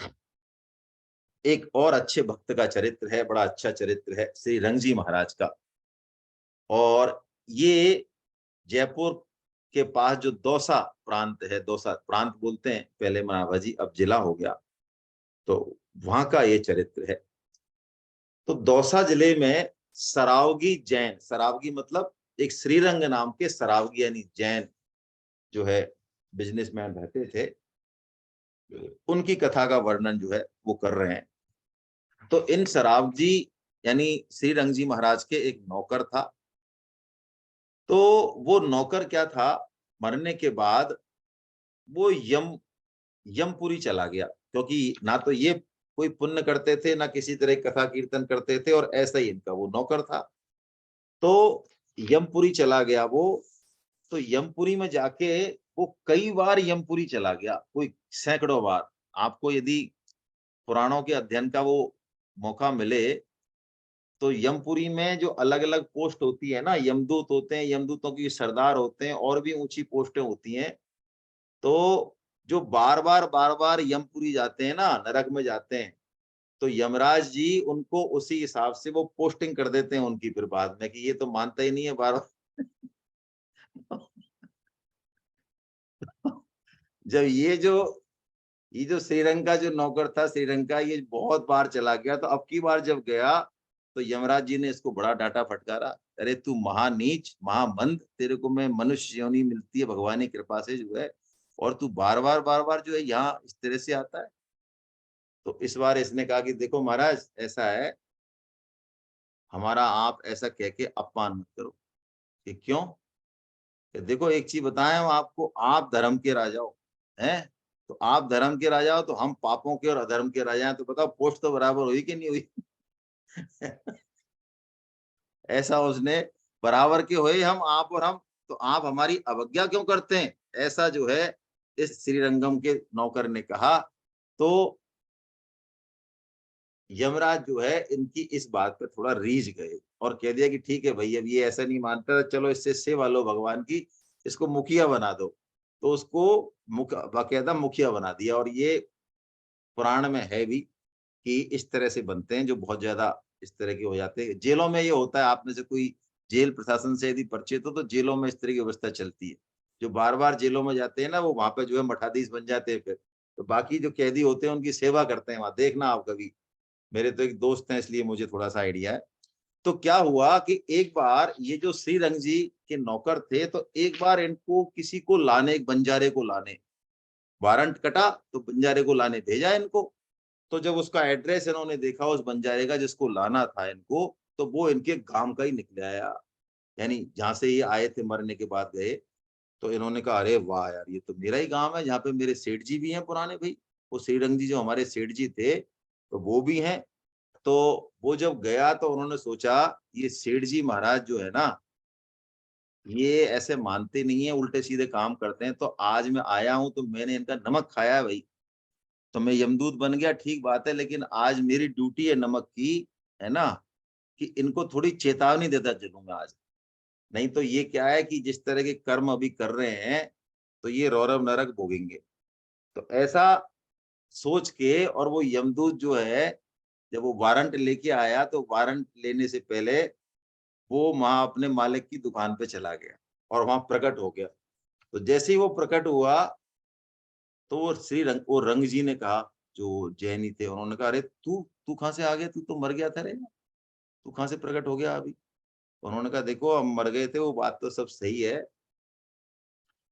एक और अच्छे भक्त का चरित्र है, बड़ा अच्छा चरित्र है श्री रंगजी महाराज का। और ये जयपुर के पास जो दौसा प्रांत है, दौसा प्रांत बोलते हैं पहले महाराजी, अब जिला हो गया, तो वहां का ये चरित्र है। तो दौसा जिले में सरावगी जैन, सरावगी मतलब एक श्रीरंग नाम के सरावगी यानी जैन जो है बिजनेसमैन रहते थे, उनकी कथा का वर्णन जो है वो कर रहे हैं। तो इन सरावजी यानी श्रीरंग जी महाराज के एक नौकर था। तो वो नौकर क्या था, मरने के बाद वो यमपुरी चला गया, क्योंकि ना तो ये कोई पुण्य करते थे, ना किसी तरह कथा कीर्तन करते थे, और ऐसा ही इनका वो नौकर था। तो यमपुरी चला गया वो। तो यमपुरी में जाके वो कई बार यमपुरी चला गया, कोई सैकड़ों बार। आपको यदि पुराणों के अध्ययन का वो मौका मिले, तो यमपुरी में जो अलग अलग पोस्ट होती है ना, यमदूत होते हैं, यमदूतों की सरदार होते हैं, और भी ऊंची पोस्टें होती हैं। तो जो बार बार यमपुरी जाते हैं ना, नरक में जाते हैं, तो यमराज जी उनको उसी हिसाब से वो पोस्टिंग कर देते हैं उनकी, फिर बाद में कि ये तो मानता ही नहीं है बार जब ये जो श्रीरंग का जो नौकर था, श्रीरंग का, ये बहुत बार चला गया, तो अब की बार जब गया तो यमराज जी ने इसको बड़ा डांटा फटकारा। अरे तू महानीच, महामंद, तेरे को मैं मनुष्य योनि मिलती है भगवान की कृपा से जो है, और तू बार बार जो है यहाँ इस तरह से आता है। तो इस बार इसने कहा कि देखो महाराज, ऐसा है, हमारा आप ऐसा कह के अपमान मत करो। कि क्यों? कि देखो एक चीज बताएं हम आपको, आप धर्म के राजा हो, हैं? तो आप धर्म के राजा हो, तो हम पापों के और अधर्म के राजा हैं, तो बताओ पोस्ट तो बराबर हुई कि नहीं हुई? ऐसा उसने, बराबर के हुए हम, आप और हम, तो आप हमारी अवज्ञा क्यों करते हैं? ऐसा जो है इस श्रीरंगम के नौकर ने कहा। तो यमराज जो है इनकी इस बात पे थोड़ा रीझ गए और कह दिया कि ठीक है भाई, अब ये ऐसा नहीं मानता, चलो इससे सेवा लो भगवान की, इसको मुखिया बना दो। तो उसको बाकायदा मुखिया बना दिया। और ये पुराण में है भी कि इस तरह से बनते हैं जो बहुत ज्यादा इस तरह के हो जाते हैं। जेलों में ये होता है, आप में से कोई जेल प्रशासन से यदि परिचित हो तो जेलों में इस तरह की व्यवस्था चलती है। जो बार बार जेलों में जाते हैं ना, वो वहां पे जो है मठाधीश बन जाते हैं फिर। तो बाकी जो कैदी होते हैं उनकी सेवा करते हैं वहां, देखना आप कभी। मेरे तो एक दोस्त हैं, इसलिए मुझे थोड़ा सा आइडिया है। तो क्या हुआ कि एक बार ये जो श्रीरंग जी के नौकर थे, तो एक बार इनको किसी को लाने, एक बंजारे को लाने वारंट कटा, तो बंजारे को लाने भेजा इनको। तो जब उसका एड्रेस इन्होंने देखा उस बंजारे का जिसको लाना था इनको, तो वो इनके गांव का ही निकल आया। यानी जहां से ये आए थे मरने के बाद गए। तो इन्होंने कहा अरे वाह यार, ये तो मेरा ही गांव है, जहाँ पे मेरे सेठ जी भी हैं पुराने भाई। वो श्रीरंग जी जो हमारे सेठ जी थे, तो वो भी हैं। तो वो जब गया तो उन्होंने सोचा, ये सेठ जी महाराज जो है ना, ये ऐसे मानते नहीं है, उल्टे सीधे काम करते हैं। तो आज मैं आया हूं तो मैंने इनका नमक खाया है भाई। तो मैं यमदूत बन गया, ठीक बात है, लेकिन आज मेरी ड्यूटी है नमक की, है ना, कि इनको थोड़ी चेतावनी देता चलूंगा आज। नहीं तो ये क्या है कि जिस तरह के कर्म अभी कर रहे हैं, तो ये रौरव नरक भोगेंगे। तो ऐसा सोच के, और वो यमदूत जो है, जब वो वारंट लेके आया, तो वारंट लेने से पहले वो वहां अपने मालिक की दुकान पे चला गया और वहां प्रकट हो गया। तो जैसे ही वो प्रकट हुआ, तो वो रंग जी ने कहा, जो जैनी थे, उन्होंने कहा अरे तू तू कहाँ से आ गया? तू तो मर गया था रे, तू कहाँ से प्रकट हो गया अभी? उन्होंने कहा देखो हम मर गए थे, वो बात तो सब सही है,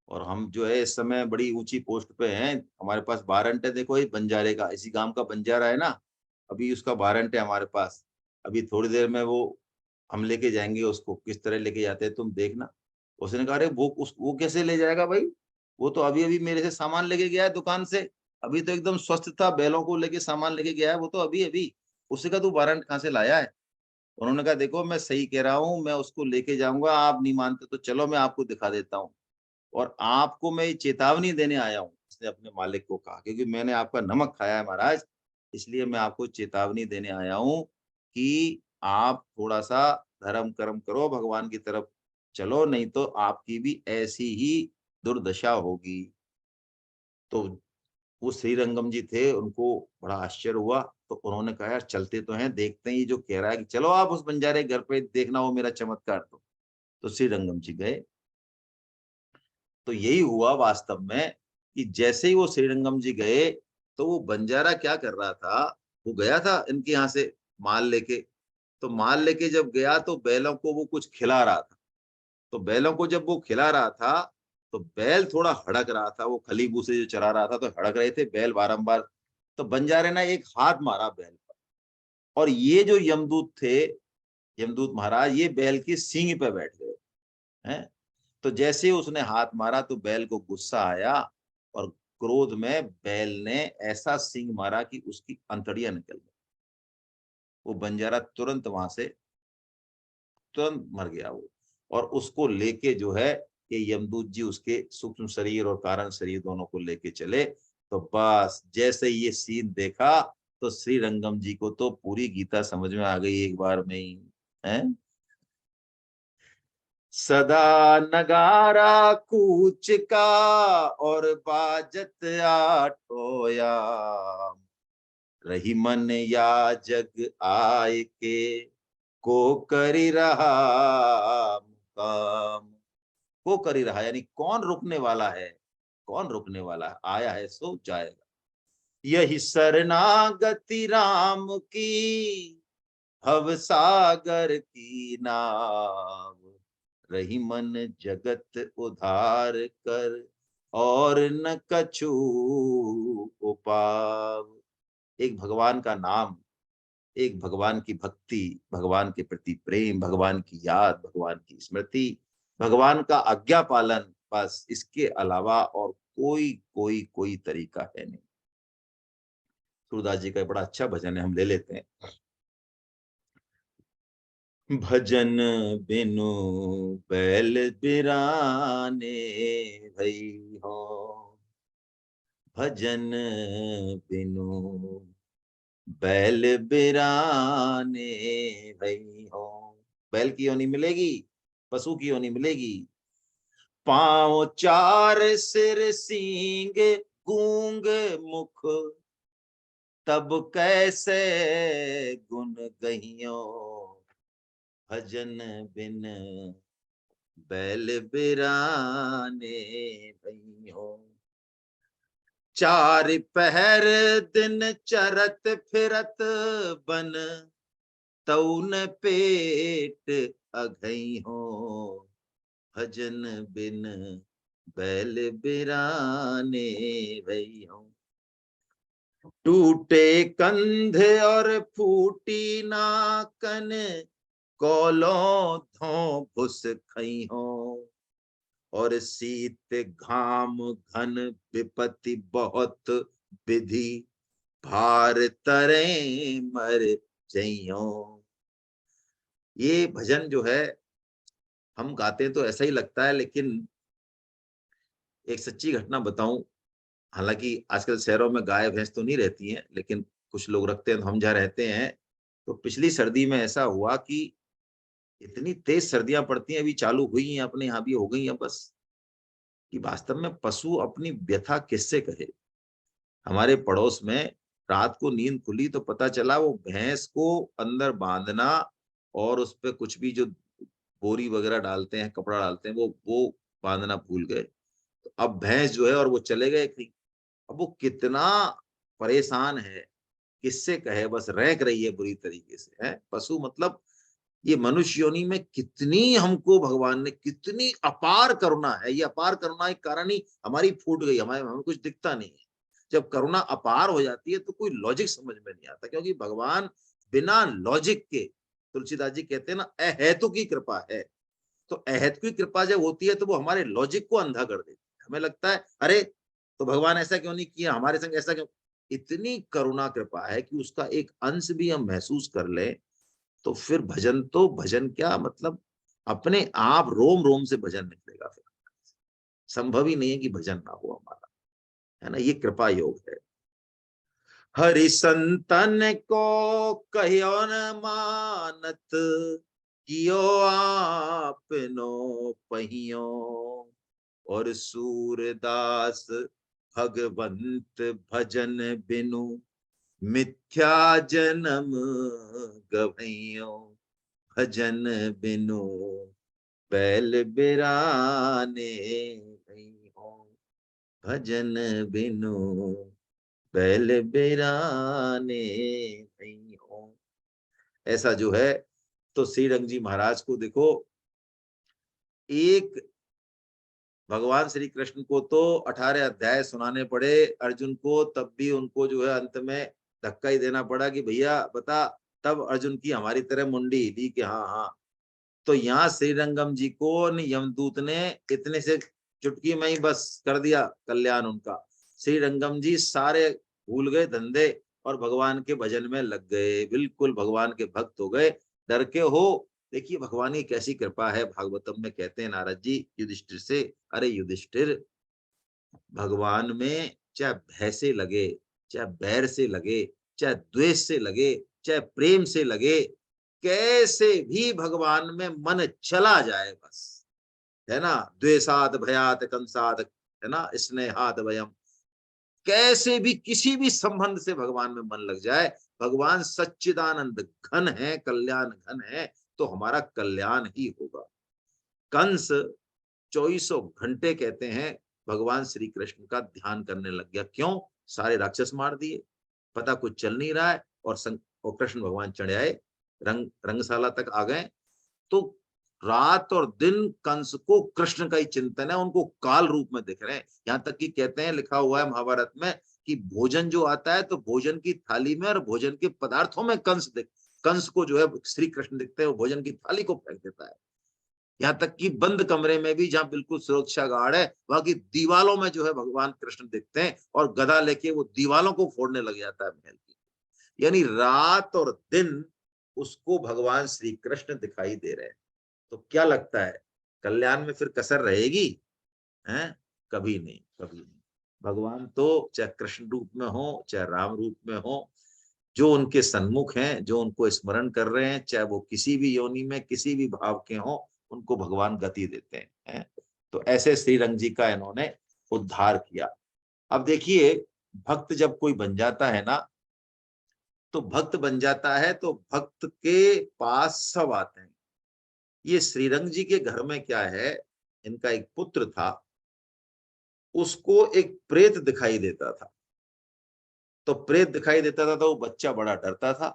और हम जो है इस समय बड़ी ऊंची पोस्ट पे हैं, हमारे पास वारंट है, देखो ये बंजारे का, इसी गांव का बंजारा है ना, अभी उसका वारंट है हमारे पास। अभी थोड़ी देर में वो हम लेके जाएंगे उसको, किस तरह लेके जाते हैं तुम देखना। उसने कहा अरे वो कैसे ले जाएगा भाई? वो तो अभी अभी मेरे से सामान लेके गया है दुकान से, अभी तो एकदम स्वस्थ था, बैलों को लेके सामान लेके गया है वो तो अभी अभी। उससे कहा तू वारंट कहाँ से लाया है? उन्होंने कहा देखो मैं सही कह रहा हूँ, मैं उसको लेके जाऊंगा, आप नहीं मानते तो चलो मैं आपको दिखा देता हूँ। और आपको मैं ये चेतावनी देने आया हूँ, उसने अपने मालिक को कहा, क्योंकि मैंने आपका नमक खाया है महाराज, इसलिए मैं आपको चेतावनी देने आया हूँ कि आप थोड़ा सा धर्म कर्म करो, भगवान की तरफ चलो, नहीं तो आपकी भी ऐसी ही दुर्दशा होगी। तो वो श्रीरंगम जी थे, उनको बड़ा आश्चर्य हुआ। तो उन्होंने कहा यार चलते तो हैं, देखते हैं ये जो कह रहा है कि चलो आप उस बंजारे के घर पे देखना वो मेरा चमत्कार। तो श्रीरंगम जी गए। तो यही हुआ वास्तव में कि जैसे ही वो श्रीरंगम जी गए, तो वो बंजारा क्या कर रहा था, वो गया था इनके यहाँ से माल लेके। तो माल लेके जब गया तो बैलों को वो कुछ खिला रहा था। तो बैलों को जब वो खिला रहा था, तो बैल थोड़ा हड़क रहा था, वो खली भूसे जो चरा रहा था तो हड़क रहे थे बैल बारंबार। तो बंजारे ने एक हाथ मारा बैल पर, और ये जो यमदूत थे, यमदूत महाराज, ये बैल की सींग पे बैठ गए हैं। तो जैसे ही उसने हाथ मारा तो बैल को गुस्सा आया, और क्रोध में बैल ने ऐसा सींग मारा कि उसकी अंतड़ियां निकल गई। वो बंजारा तुरंत वहां से तुरंत मर गया वो। और उसको लेके जो है, ये यमदूत जी उसके सूक्ष्म शरीर और कारण शरीर दोनों को लेके चले। तो बस जैसे ये सीन देखा, तो श्री रंगम जी को तो पूरी गीता समझ में आ गई एक बार में ही है। सदा नगारा कूच का, और बाजत आठोया, रही मन या जग आय के, को करी रहा मुकाम। को करी रहा यानी कौन रुकने वाला है? कौन रोकने वाला है? आया है सो जाएगा। यही शरणागति राम की, भव सागर की नाव, रही मन जगत उधार कर, और न कछु उपाव। एक भगवान का नाम, एक भगवान की भक्ति, भगवान के प्रति प्रेम, भगवान की याद, भगवान की स्मृति, भगवान का आज्ञा पालन, बस इसके अलावा और कोई तरीका है नहीं। सूरदास जी का बड़ा अच्छा भजन है, हम ले लेते हैं। भजन बिनु बैल बिराने भई हो, भजन बिनु बैल बिराने भई हो। बैल की योनि मिलेगी, पशु की योनि मिलेगी। पांव चार सिर सींग गूंग मुख, तब कैसे गुण गहियो, भजन बिन बैल बिराने भई हो। चार पहर दिन चरत फिरत बन, तउन पेट अघई हो, भजन बिन बैल बिराने भई हो। टूटे कंध और फूटी नाकन, कौलो धो भुस खई हो, और शीत घाम घन विपत्ति बहुत विधि, भार तरे मर जइयो। ये भजन जो है हम गाते तो ऐसा ही लगता है, लेकिन एक सच्ची घटना बताऊं, हालांकि आजकल शहरों में गाय भैंस तो नहीं रहती हैं, लेकिन कुछ लोग रखते हैं, तो हम जहाँ रहते हैं तो पिछली सर्दी में ऐसा हुआ कि इतनी तेज सर्दियां पड़ती हैं, अभी चालू हुई हैं, अपने यहाँ भी हो गई हैं बस, कि वास्तव में पशु अपनी व्यथा किससे कहे। हमारे पड़ोस में रात को नींद खुली तो पता चला वो भैंस को अंदर बांधना और उस पे कुछ भी जो बोरी वगैरह डालते हैं, कपड़ा डालते हैं, वो बांधना भूल गए। तो अब भैंस जो है और वो चले गए कहीं। अब वो कितना परेशान है, किससे कहे, बस रैंक रही है बुरी तरीके से है। पशु मतलब ये मनुष्य योनि में कितनी हमको भगवान ने कितनी अपार करुणा है। ये अपार करुणा के कारण ही हमारी फूट गई, हमें कुछ दिखता नहीं है। जब करुणा अपार हो जाती है तो कोई लॉजिक समझ में नहीं आता, क्योंकि भगवान बिना लॉजिक के, तुलसीदास जी कहते हैं ना, अहेतु की कृपा है। तो अहेतु की कृपा जब होती है तो वो हमारे लॉजिक को अंधा कर देती है। हमें लगता है अरे तो भगवान ऐसा क्यों नहीं किया, हमारे संग ऐसा क्यों। इतनी करुणा कृपा है कि उसका एक अंश भी हम महसूस कर ले तो फिर भजन, तो भजन क्या मतलब अपने आप रोम रोम से भजन निकलेगा। फिर संभव ही नहीं है कि भजन ना हो हमारा, है ना। ये कृपा योग है। हरि संतन को कहियो न मानत, कियो आपनो पहियो, और सूरदास भगवंत भजन बिनु, मिथ्या जन्म गवैयो, भजन बिनु बैल बिराने भइयो, भजन बिनु बैल बिराने भइयो। ऐसा जो है, तो श्री रंग जी महाराज को देखो, एक भगवान श्री कृष्ण को तो 18 अध्याय सुनाने पड़े अर्जुन को, तब भी उनको जो है अंत में धक्का ही देना पड़ा कि भैया बता। तब अर्जुन की हमारी तरह मुंडी हिली कि हाँ हाँ। तो यहाँ श्रीरंगम जी को यमदूत ने इतने से चुटकी में ही बस कर दिया कल्याण उनका। श्रीरंगम जी सारे भूल गए धंधे और भगवान के भजन में लग गए, बिल्कुल भगवान के भक्त हो गए। डर के हो, देखिए भगवान की कैसी कृपा है। भागवतम में कहते हैं नारद जी युधिष्ठिर से, अरे युधिष्ठिर, भगवान में चाहे भय से लगे, चाहे बैर से लगे, चाहे द्वेष से लगे, चाहे प्रेम से लगे, कैसे भी भगवान में मन चला जाए बस, है ना। द्वेषात भयात कंसात, है ना, स्नेहात भयम, कैसे भी किसी भी संबंध से भगवान में मन लग जाए। भगवान सच्चिदानंद घन है, कल्याण घन है, तो हमारा कल्याण ही होगा। कंस 24 घंटे कहते हैं भगवान श्री कृष्ण का ध्यान करने लग गया। क्यों? सारे राक्षस मार दिए, पता कुछ चल नहीं रहा है, और कृष्ण भगवान चढ़ आए, रंगशाला तक आ गए। तो रात और दिन कंस को कृष्ण का ही चिंतन है, उनको काल रूप में दिख रहे हैं। यहाँ तक कि कहते हैं, लिखा हुआ है महाभारत में, कि भोजन जो आता है तो भोजन की थाली में और भोजन के पदार्थों में कंस को जो है श्री कृष्ण दिखते हैं, वो भोजन की थाली को फेंक देता है। यहाँ तक कि बंद कमरे में भी, जहां बिल्कुल सुरक्षा गार्ड है, वहां की दीवालों में जो है भगवान कृष्ण दिखते हैं, और गदा लेके वो दीवालों को फोड़ने लग जाता है महल की। यानी रात और दिन उसको भगवान श्री कृष्ण दिखाई दे रहे हैं। तो क्या लगता है, कल्याण में फिर कसर रहेगी? हैं? कभी नहीं, कभी नहीं। भगवान तो चाहे कृष्ण रूप में हो, चाहे राम रूप में हो, जो उनके सन्मुख हैं, जो उनको स्मरण कर रहे हैं, चाहे वो किसी भी योनि में, किसी भी भाव के हों, उनको भगवान गति देते हैं। तो ऐसे श्री रंग जी का इन्होंने उद्धार किया। अब देखिए, भक्त जब कोई बन जाता है ना, तो भक्त बन जाता है तो भक्त के पास सब आते हैं। ये श्रीरंग जी के घर में क्या है, इनका एक पुत्र था, उसको एक प्रेत दिखाई देता था। तो प्रेत दिखाई देता था, तो वो बच्चा बड़ा डरता था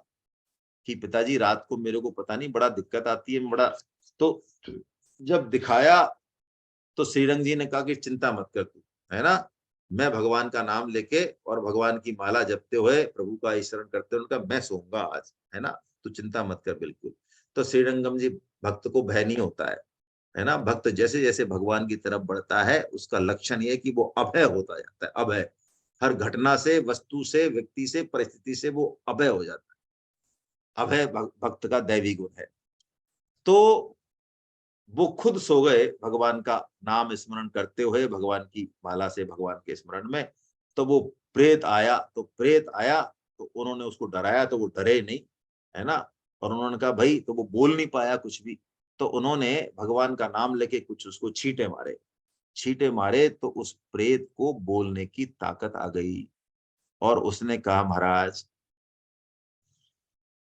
कि पिताजी रात को मेरे को पता नहीं बड़ा दिक्कत आती है, बड़ा। तो जब दिखाया, तो श्रीरंग जी ने कहा कि चिंता मत कर तू, है ना, मैं भगवान का नाम लेके और भगवान की माला जपते हुए, प्रभु का स्मरण करते हुए, उनका मैं सोऊंगा आज, है ना, तू चिंता मत कर बिल्कुल। तो श्रीरंगम जी, भक्त को भय नहीं होता है ना। भक्त जैसे जैसे भगवान की तरफ बढ़ता है, उसका लक्षण ये है कि वो अभय होता जाता है, अभय। हर घटना से, वस्तु से, व्यक्ति से, परिस्थिति से वो अभय हो जाता है। अभय भक्त का दैवी गुण है। तो वो खुद सो गए भगवान का नाम स्मरण करते हुए, भगवान की माला से, भगवान के स्मरण में। तो वो प्रेत आया, तो उन्होंने उसको डराया, तो वो डरे नहीं, है ना। और उन्होंने कहा भाई, तो वो बोल नहीं पाया कुछ भी। तो उन्होंने भगवान का नाम लेके कुछ उसको छींटे मारे, तो उस प्रेत को बोलने की ताकत आ गई। और उसने कहा, महाराज,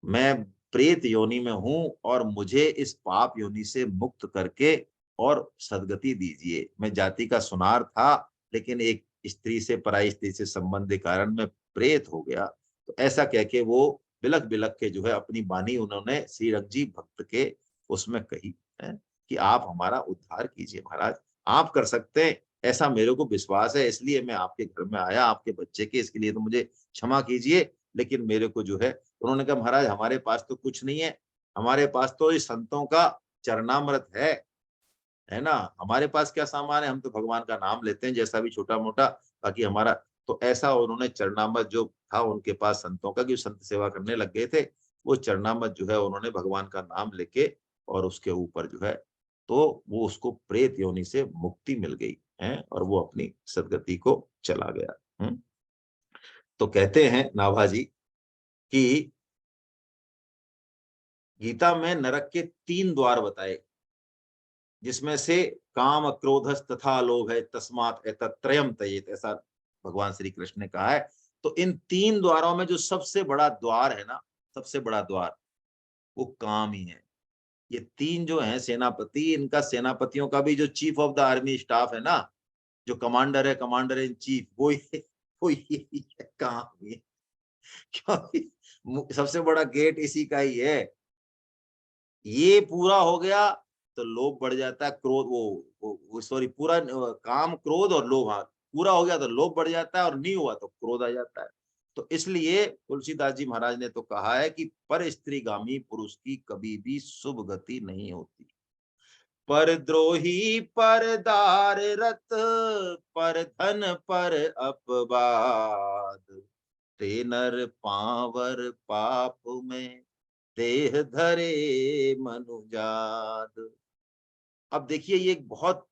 मैं प्रेत योनि में हूं, और मुझे इस पाप योनि से मुक्त करके और सदगति दीजिए। मैं जाति का सुनार था, लेकिन एक स्त्री से, पराई स्त्री से संबंध के कारण मैं प्रेत हो गया। तो ऐसा कह के वो बिलख बिलख के जो है अपनी वाणी उन्होंने श्री रंगजी भक्त के उसमें कही है, कि आप हमारा उद्धार कीजिए महाराज, आप कर सकते हैं, ऐसा मेरे को विश्वास है, इसलिए मैं आपके घर में आया, आपके बच्चे के, इसके लिए तो मुझे क्षमा कीजिए। लेकिन मेरे को जो है, उन्होंने कहा, महाराज हमारे पास तो कुछ नहीं है, हमारे पास तो इस संतों का चरणामृत है ना, हमारे पास क्या सामान है, हम तो भगवान का नाम लेते हैं, जैसा भी छोटा मोटा, बाकी हमारा। तो ऐसा उन्होंने चरणामृत जो था उनके पास संतों का, कि संत सेवा करने लग गए थे, वो चरणामृत जो है उन्होंने भगवान का नाम लेके, और उसके ऊपर जो है, तो वो उसको प्रेत योनि से मुक्ति मिल गई है, और वो अपनी सदगति को चला गया। तो कहते हैं नाभाजी कि गीता में नरक के 3 द्वार बताए, जिसमें से काम, क्रोधस तथा लोभ है, तस्मात् एतत्त्रयम् त्यजेत, ऐसा भगवान श्री कृष्ण ने कहा है। तो इन 3 द्वारों में जो सबसे बड़ा द्वार है ना, सबसे बड़ा द्वार, वो काम ही है। ये 3 जो है सेनापति, इनका सेनापतियों का भी जो chief of the army staff है ना, जो कमांडर है, कमांडर इन चीफ, वो यही है, काम ही। क्योंकि सबसे बड़ा गेट इसी का ही है। ये पूरा हो गया तो लोभ बढ़ जाता है, क्रोध, वो सॉरी, पूरा काम, क्रोध और लोभ, हाँ, पूरा हो गया तो लोभ बढ़ जाता है, और नहीं हुआ तो क्रोध आ जाता है। तो इसलिए तुलसीदास जी महाराज ने तो कहा है कि पर स्त्रीगामी पुरुष की कभी भी शुभ गति नहीं होती। पर द्रोही, पर दार रत, पर धन, पर अपवाद, ते नर पावर पाप में देह धरे मनुजाद। अब देखिए, ये एक बहुत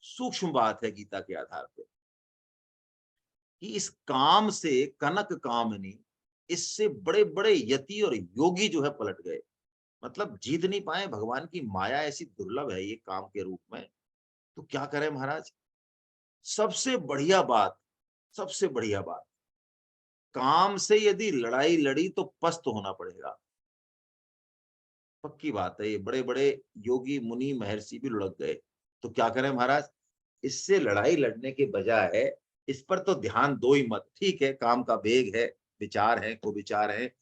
सूक्ष्म बात है गीता के आधार पे, कि इस काम से, कनक कामनी, इससे बड़े बड़े यति और योगी जो है पलट गए। मतलब जीत नहीं पाए, भगवान की माया ऐसी दुर्लभ है ये काम के रूप में। तो क्या करें महाराज, सबसे बढ़िया बात, सबसे बढ़िया बात, काम से यदि लड़ाई लड़ी तो पस्त होना पड़ेगा। पक्की बात है, ये बड़े बड़े योगी, मुनि, महर्षि भी लुढ़क गए। तो क्या करें महाराज, इससे लड़ाई लड़ने के बजाय इस पर तो ध्यान दो ही मत। ठीक है, काम का वेग है, विचार है, कुविचार है,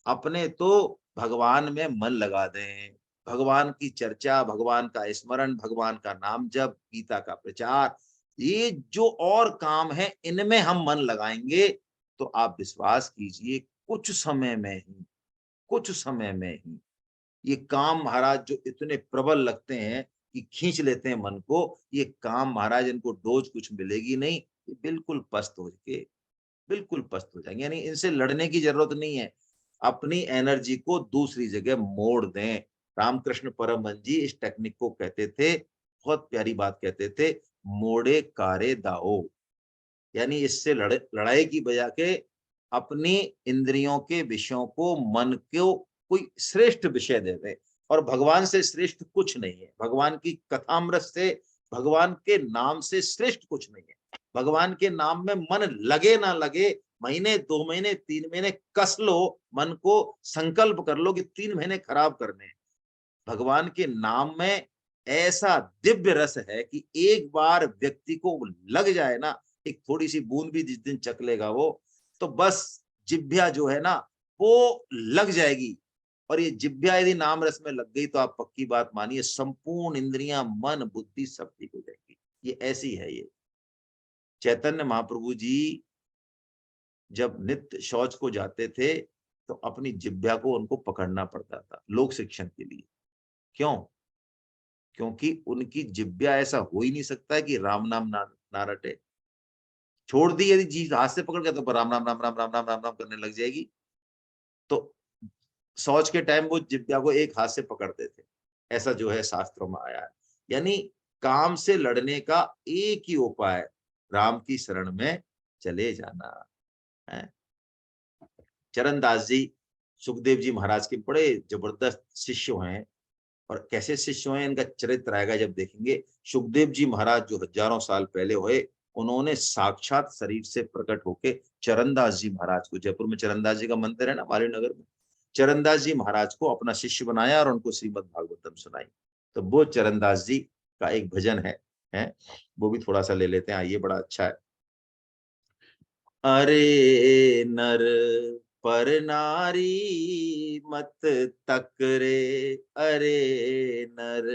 अपने तो भगवान में मन लगा दें। भगवान की चर्चा, भगवान का स्मरण, भगवान का नाम जप, गीता का प्रचार, ये जो और काम है इनमें हम मन लगाएंगे तो आप विश्वास कीजिए कुछ समय में ही ये काम महाराज जो इतने प्रबल लगते हैं कि खींच लेते हैं मन को, ये काम महाराज इनको डोज कुछ मिलेगी नहीं, ये बिल्कुल पस्त हो जाएंगे। यानी इनसे लड़ने की जरूरत नहीं है, अपनी एनर्जी को दूसरी जगह मोड़ दें। रामकृष्ण परमहंस जी इस टेक्निक को कहते थे, बहुत प्यारी बात कहते थे, मोड़े कारे दाओ। यानी इससे लड़ाई की बजाय के अपनी इंद्रियों के विषयों को, मन को कोई श्रेष्ठ विषय दे दे। और भगवान से श्रेष्ठ कुछ नहीं है, भगवान की कथामृत से, भगवान के नाम से श्रेष्ठ कुछ नहीं है। भगवान के नाम में मन लगे ना लगे, महीने 2 महीने 3 महीने कस लो मन को, संकल्प कर लो कि 3 महीने खराब करने हैं। भगवान के नाम में ऐसा दिव्य रस है कि एक बार व्यक्ति को लग जाए ना, एक थोड़ी सी बूंद भी जिस दिन चख लेगा वो, तो बस जिभ्या जो है ना वो लग जाएगी। और ये जिभ्या यदि नाम रस में लग गई तो आप पक्की बात मानिए, संपूर्ण इंद्रियां, मन, बुद्धि सब ठीक हो जाएगी। ये ऐसी है ये। चैतन्य महाप्रभु जी जब नित्य शौच को जाते थे तो अपनी जिभ्या को उनको पकड़ना पड़ता था लोक शिक्षण के लिए। क्यों? क्योंकि उनकी जिभ्या, ऐसा हो ही नहीं सकता है कि राम नाम ना रटे। छोड़ दी यदि चीज हाथ से पकड़ के तो राम राम राम राम राम राम राम राम करने लग जाएगी। तो शौच के टाइम वो जिभ्या को एक हाथ से पकड़ते थे, ऐसा जो है शास्त्रों में आया है। यानी काम से लड़ने का एक ही उपाय, राम की शरण में चले जाना है। चरणदास जी सुखदेव जी महाराज के बड़े जबरदस्त शिष्य हैं। और कैसे शिष्य हैं इनका चरित्र आएगा जब देखेंगे। सुखदेव जी महाराज जो हजारों साल पहले हुए, उन्होंने साक्षात शरीर से प्रकट होके चरणदास जी महाराज को, जयपुर में चरणदास जी का मंदिर है ना मालीनगर में, चरणदास जी महाराज को अपना शिष्य बनाया और उनको श्रीमद् भागवतम सुनाई। तो वो चरणदास जी का एक भजन है, वो भी थोड़ा सा ले लेते हैं, आइए, बड़ा अच्छा है। अरे नर पर नारी मत तक रे, अरे नर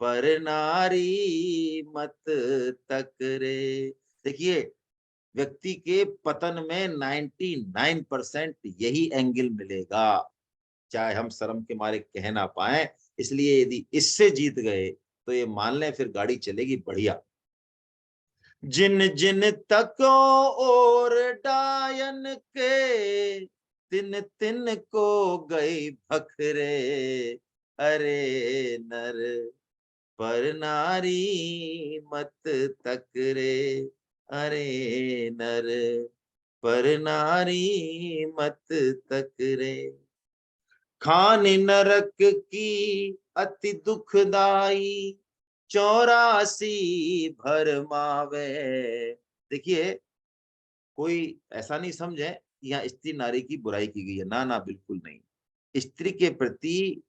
पर नारी मत तक रे। देखिए, व्यक्ति के पतन में 99% यही एंगल मिलेगा, चाहे हम शर्म के मारे कह ना पाए। इसलिए यदि इससे जीत गए तो ये मान लें फिर गाड़ी चलेगी बढ़िया। जिन जिन तको और डायन के, तिन तिन को गई भखरे, अरे नर पर नारी मत तक रे, अरे नर पर नारी मत तक रे। खान नरक की अति दुखदाई, 84 भरमावे। देखिए, कोई ऐसा नहीं समझे यहाँ स्त्री नारी की बुराई की गई है, ना ना बिल्कुल नहीं। स्त्री के प्रति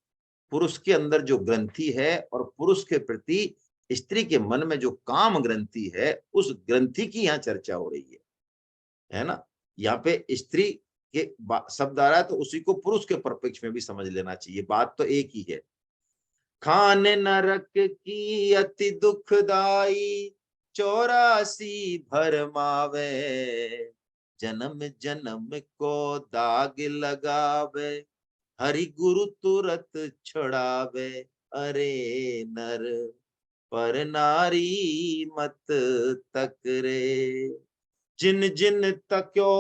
पुरुष के अंदर जो ग्रंथि है और पुरुष के प्रति स्त्री के मन में जो काम ग्रंथि है, उस ग्रंथि की यहाँ चर्चा हो रही है ना। यहाँ पे स्त्री के शब्द आ रहा है तो उसी को पुरुष के परिप्रेक्ष्य में भी समझ लेना चाहिए, बात तो एक ही है। खान नरक की अति दुखदाई, 84 भरमावे, जन्म जन्म को दाग लगावे, हरि गुरु तुरत छुड़ावे, अरे नर पर नारी मत तक रे। जिन जिन तक्यो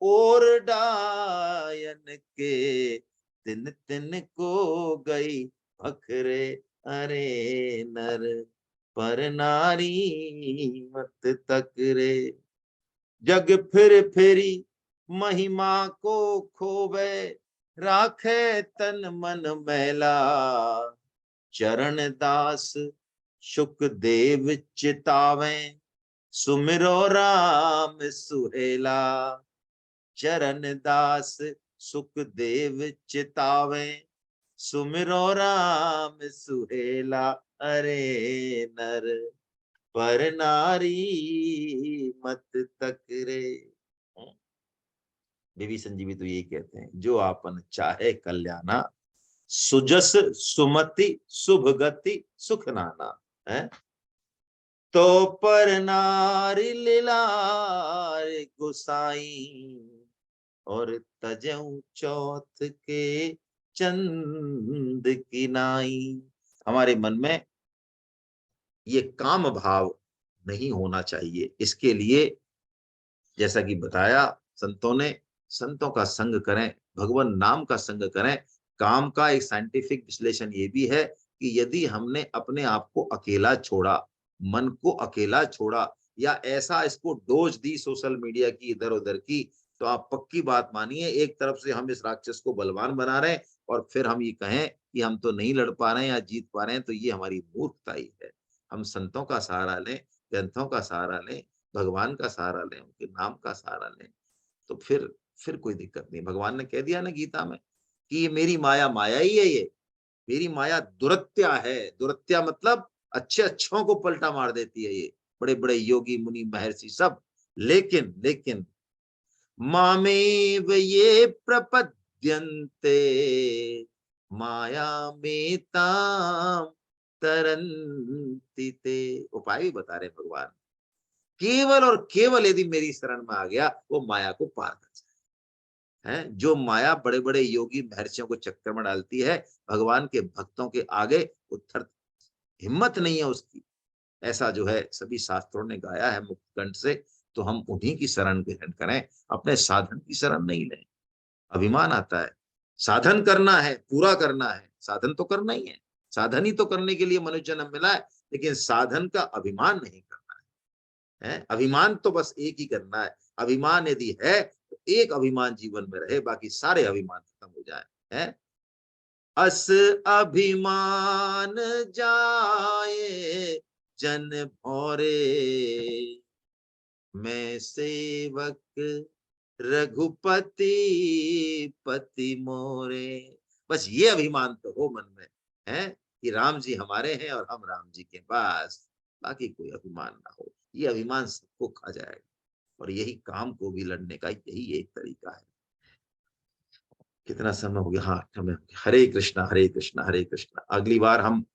और डायन के, तिन तिन को गई भखरे, अरे नर पर नारी मत तक रे। जग फिर फिरी महिमा को खोवे, राखे तन मन मैला, चरण दास सुखदेव चितावे, सुमिरो राम सुहेला, चरण दास सुखदेव चितावे, सुमिरो राम सुहेला, अरे नर पर नारी मत तकरे। देवी संजीवी तो यही कहते हैं, जो आपन चाहे कल्याणा, सुजस सुमति शुभ गति सुख नाना है। तो पर नारी लीलार गुसाई, और तजऊ चौथ के चंद की नाई। हमारे मन में ये काम भाव नहीं होना चाहिए। इसके लिए जैसा कि बताया संतों ने, संतों का संग करें, भगवान नाम का संग करें। काम का एक साइंटिफिक विश्लेषण ये भी है कि यदि हमने अपने आप को अकेला छोड़ा, मन को अकेला छोड़ा, या ऐसा इसको डोज दी सोशल मीडिया की इधर उधर की, तो आप पक्की बात मानिए, एक तरफ से हम इस राक्षस को बलवान बना रहे हैं, और फिर हम ये कहें कि हम तो नहीं लड़ पा रहे हैं या जीत पा रहे हैं, तो ये हमारी मूर्खता ही है। हम संतों का सहारा लें, ग्रंथों का सहारा लें, भगवान का सहारा लें, उनके नाम का सहारा लें, तो फिर कोई दिक्कत नहीं। भगवान ने कह दिया ना गीता में कि ये मेरी माया माया ही है, ये मेरी माया दुरत्या है। दुरत्या मतलब अच्छे अच्छों को पलटा मार देती है ये, बड़े बड़े योगी मुनि महर्षि सब। लेकिन लेकिन मामेव ये प्रपद्यन्ते, माया में ताम तरन्ति ते। उपाय भी बता रहे भगवान, केवल और केवल यदि मेरी शरण में आ गया, वो माया को पार कर जाए। है जो माया बड़े बड़े योगी महर्षियों को चक्कर में डालती है, भगवान के भक्तों के आगे उत्तर हिम्मत नहीं है उसकी। ऐसा जो है सभी शास्त्रों ने गाया है मुक्त कंठ से। तो हम उन्हीं की शरण ग्रहण करें, अपने साधन की शरण नहीं लें। अभिमान आता है, साधन करना है, पूरा करना है, साधन तो करना ही है, साधन ही तो करने के लिए मनुष्य जन्म मिला है, लेकिन साधन का अभिमान नहीं करना है। अभिमान तो बस एक ही करना है। अभिमान यदि है तो एक अभिमान जीवन में रहे, बाकी सारे अभिमान खत्म हो जाए। है अस अभिमान जाए जन भौरे, मैं सेवक रघुपति पति मोरे। बस ये अभिमान तो हो मन में, है कि राम जी हमारे हैं और हम राम जी के पास, बाकी कोई अभिमान ना हो। ये अभिमान सबको खा जाएगा, और यही काम को भी लड़ने का यही एक तरीका है। कितना समय हो गया? हाँ, समय हो गया। हरे कृष्णा हरे कृष्णा हरे कृष्णा। अगली बार हम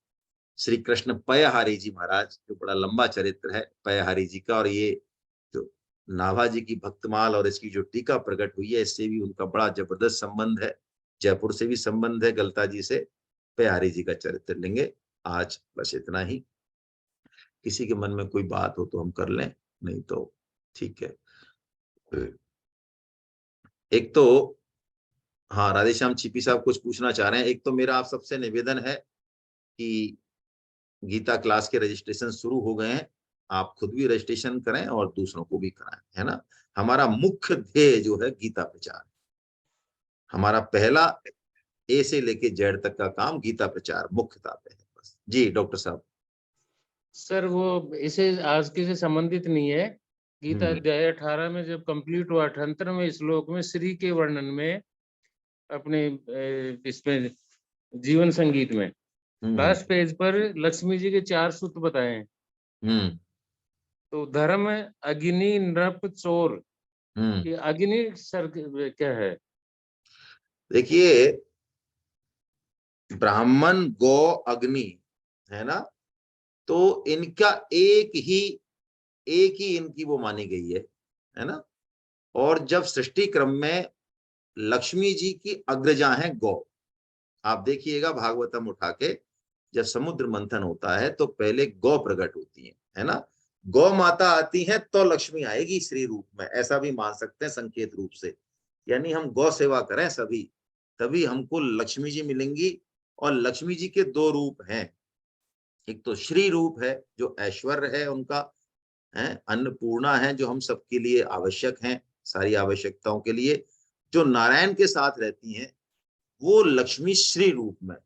श्री कृष्ण पयहारी जी महाराज, जो बड़ा लंबा चरित्र है पयहारी जी का, और ये जो नाभा जी की भक्तमाल और इसकी जो टीका प्रकट हुई है, इससे भी उनका बड़ा जबरदस्त संबंध है। जयपुर से भी संबंध है गलता जी से। पयहारी जी का चरित्र लेंगे। आज बस इतना ही। किसी के मन में कोई बात हो तो हम कर लें, नहीं तो ठीक है। एक तो हाँ, राधेश्याम छिपी साहब कुछ पूछना चाह रहे हैं। एक तो मेरा आप सबसे निवेदन है कि गीता क्लास के रजिस्ट्रेशन शुरू हो गए हैं, आप खुद भी रजिस्ट्रेशन करें और दूसरों को भी कराएं, है ना। हमारा मुख्य ध्येय जो है गीता प्रचार, हमारा पहला ए से लेके जेड तक का काम गीता प्रचार मुख्यता पे है बस। जी डॉक्टर साहब। सर वो इसे आज के से संबंधित नहीं है। गीता हम्म अध्याय 18 में जब कंप्लीट हुआ 78वें श्लोक में श्री के वर्णन में अपने इसमें जीवन संगीत में हम्म लास्ट पेज पर लक्ष्मी जी के 4 सूत्र बताए हैं। हम्म तो धर्म अग्नि नृप चोर, हम्म। ये अग्नि सर क्या है? देखिए, ब्राह्मण गौ अग्नि, है ना, तो इनका एक ही इनकी वो मानी गई है ना। और जब सृष्टि क्रम में लक्ष्मी जी की अग्रजा है गौ। आप देखिएगा भागवतम उठा के, जब समुद्र मंथन होता है तो पहले गौ प्रकट होती है ना। गौ माता आती है तो लक्ष्मी आएगी श्री रूप में, ऐसा भी मान सकते हैं संकेत रूप से। यानी हम गौ सेवा करें सभी, तभी हमको लक्ष्मी जी मिलेंगी। और लक्ष्मी जी के दो रूप हैं, एक तो श्री रूप है जो ऐश्वर्य है उनका, है अन्नपूर्णा है जो हम सबके लिए आवश्यक हैं, सारी आवश्यकताओं के लिए। जो नारायण के साथ रहती हैं वो लक्ष्मी श्री रूप में,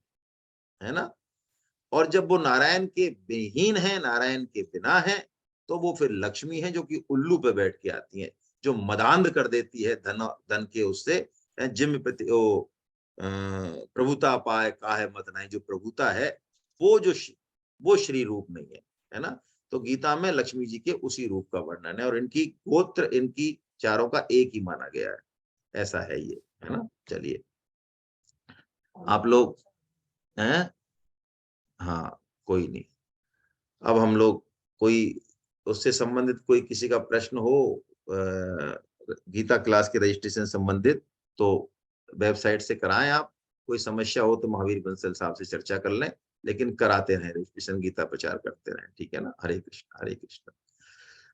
है ना। और जब वो नारायण के विहीन है, नारायण के बिना है, तो वो फिर लक्ष्मी है जो कि उल्लू पे बैठ के आती है, जो मदांध कर देती है धन धन के उससे। जिम प्रति प्रभुता पाए काहे मत नहीं, जो प्रभुता है वो जो वो श्री रूप नहीं है, है ना। तो गीता में लक्ष्मी जी के उसी रूप का वर्णन है, और इनकी गोत्र इनकी चारों का एक ही माना गया है, ऐसा है ये, है ना। चलिए आप लोग हैं, हाँ कोई नहीं। अब हम लोग कोई उससे संबंधित कोई किसी का प्रश्न हो गीता क्लास के रजिस्ट्रेशन संबंधित, तो वेबसाइट से कराएं आप। कोई समस्या हो तो महावीर बंसल साहब से चर्चा कर लें, लेकिन कराते रहें रजिस्ट्रेशन, गीता प्रचार करते रहें, ठीक है ना। हरे कृष्ण हरे कृष्ण।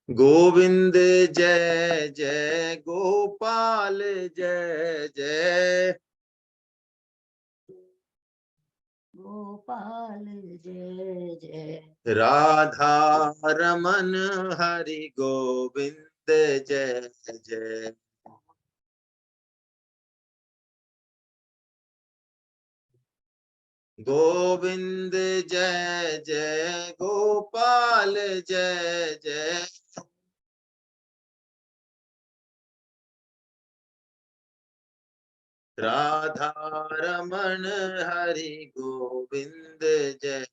गोविंद जय जय गोपाल जय जय, गोपाल जय जय, राधा रमन हरि गोविंद जय जय, गोविंद जय जय गोपाल जय जय, राधा रमन हरि गोविंद जय जय।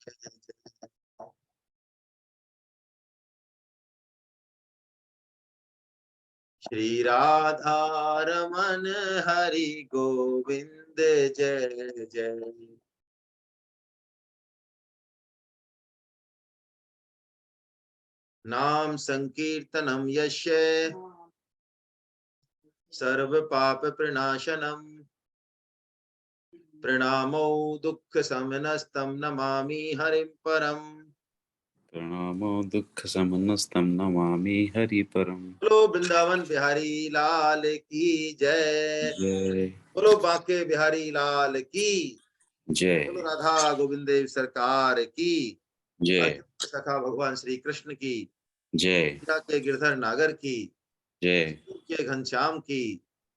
श्री राधा रमन हरि गोविंद जय जय। नाम संकीर्तनम यस्य सर्व पाप प्रणाशनम, प्रणामो दुःख शमनस्तं नमामि हरिं परम। प्रणामो दुःख समनस्तं नमामि हरि परम। बोलो वृंदावन बिहारी लाल की जय, जय बोलो बांके बिहारी लाल की, जय बोलो राधा गोविंद देव सरकार की, जय अच्युत सखा भगवान श्री कृष्ण की, जय मीरा के गिरधर नागर की, जय के घनश्याम की,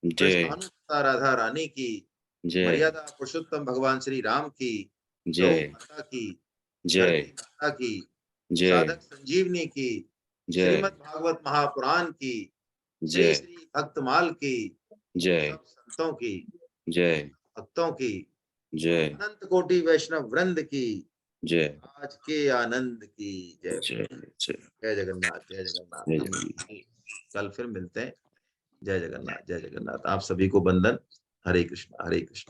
जय कृष्णानुता राधा रानी की, जय मर्यादा पुरुषोत्तम भगवान श्री राम की, गौ जय माता की, जय धरती माता की, जय साधक संजीवनी की, जय श्रीमद् भागवत महापुराण की, श्री जय श्री भक्तमाल की, जय सब संतों की, जय भक्तों की, जय अनंत कोटि वैष्णव वृंद की, जय आज के आनंद की जय। जय जय जय जगन्नाथ जय जगन्नाथ। जय हम जगन्नाथ। कल फिर मिलते हैं। जय जगन्नाथ जय जगन्नाथ। आप सभी को बंदन। हरे कृष्ण हरे कृष्ण।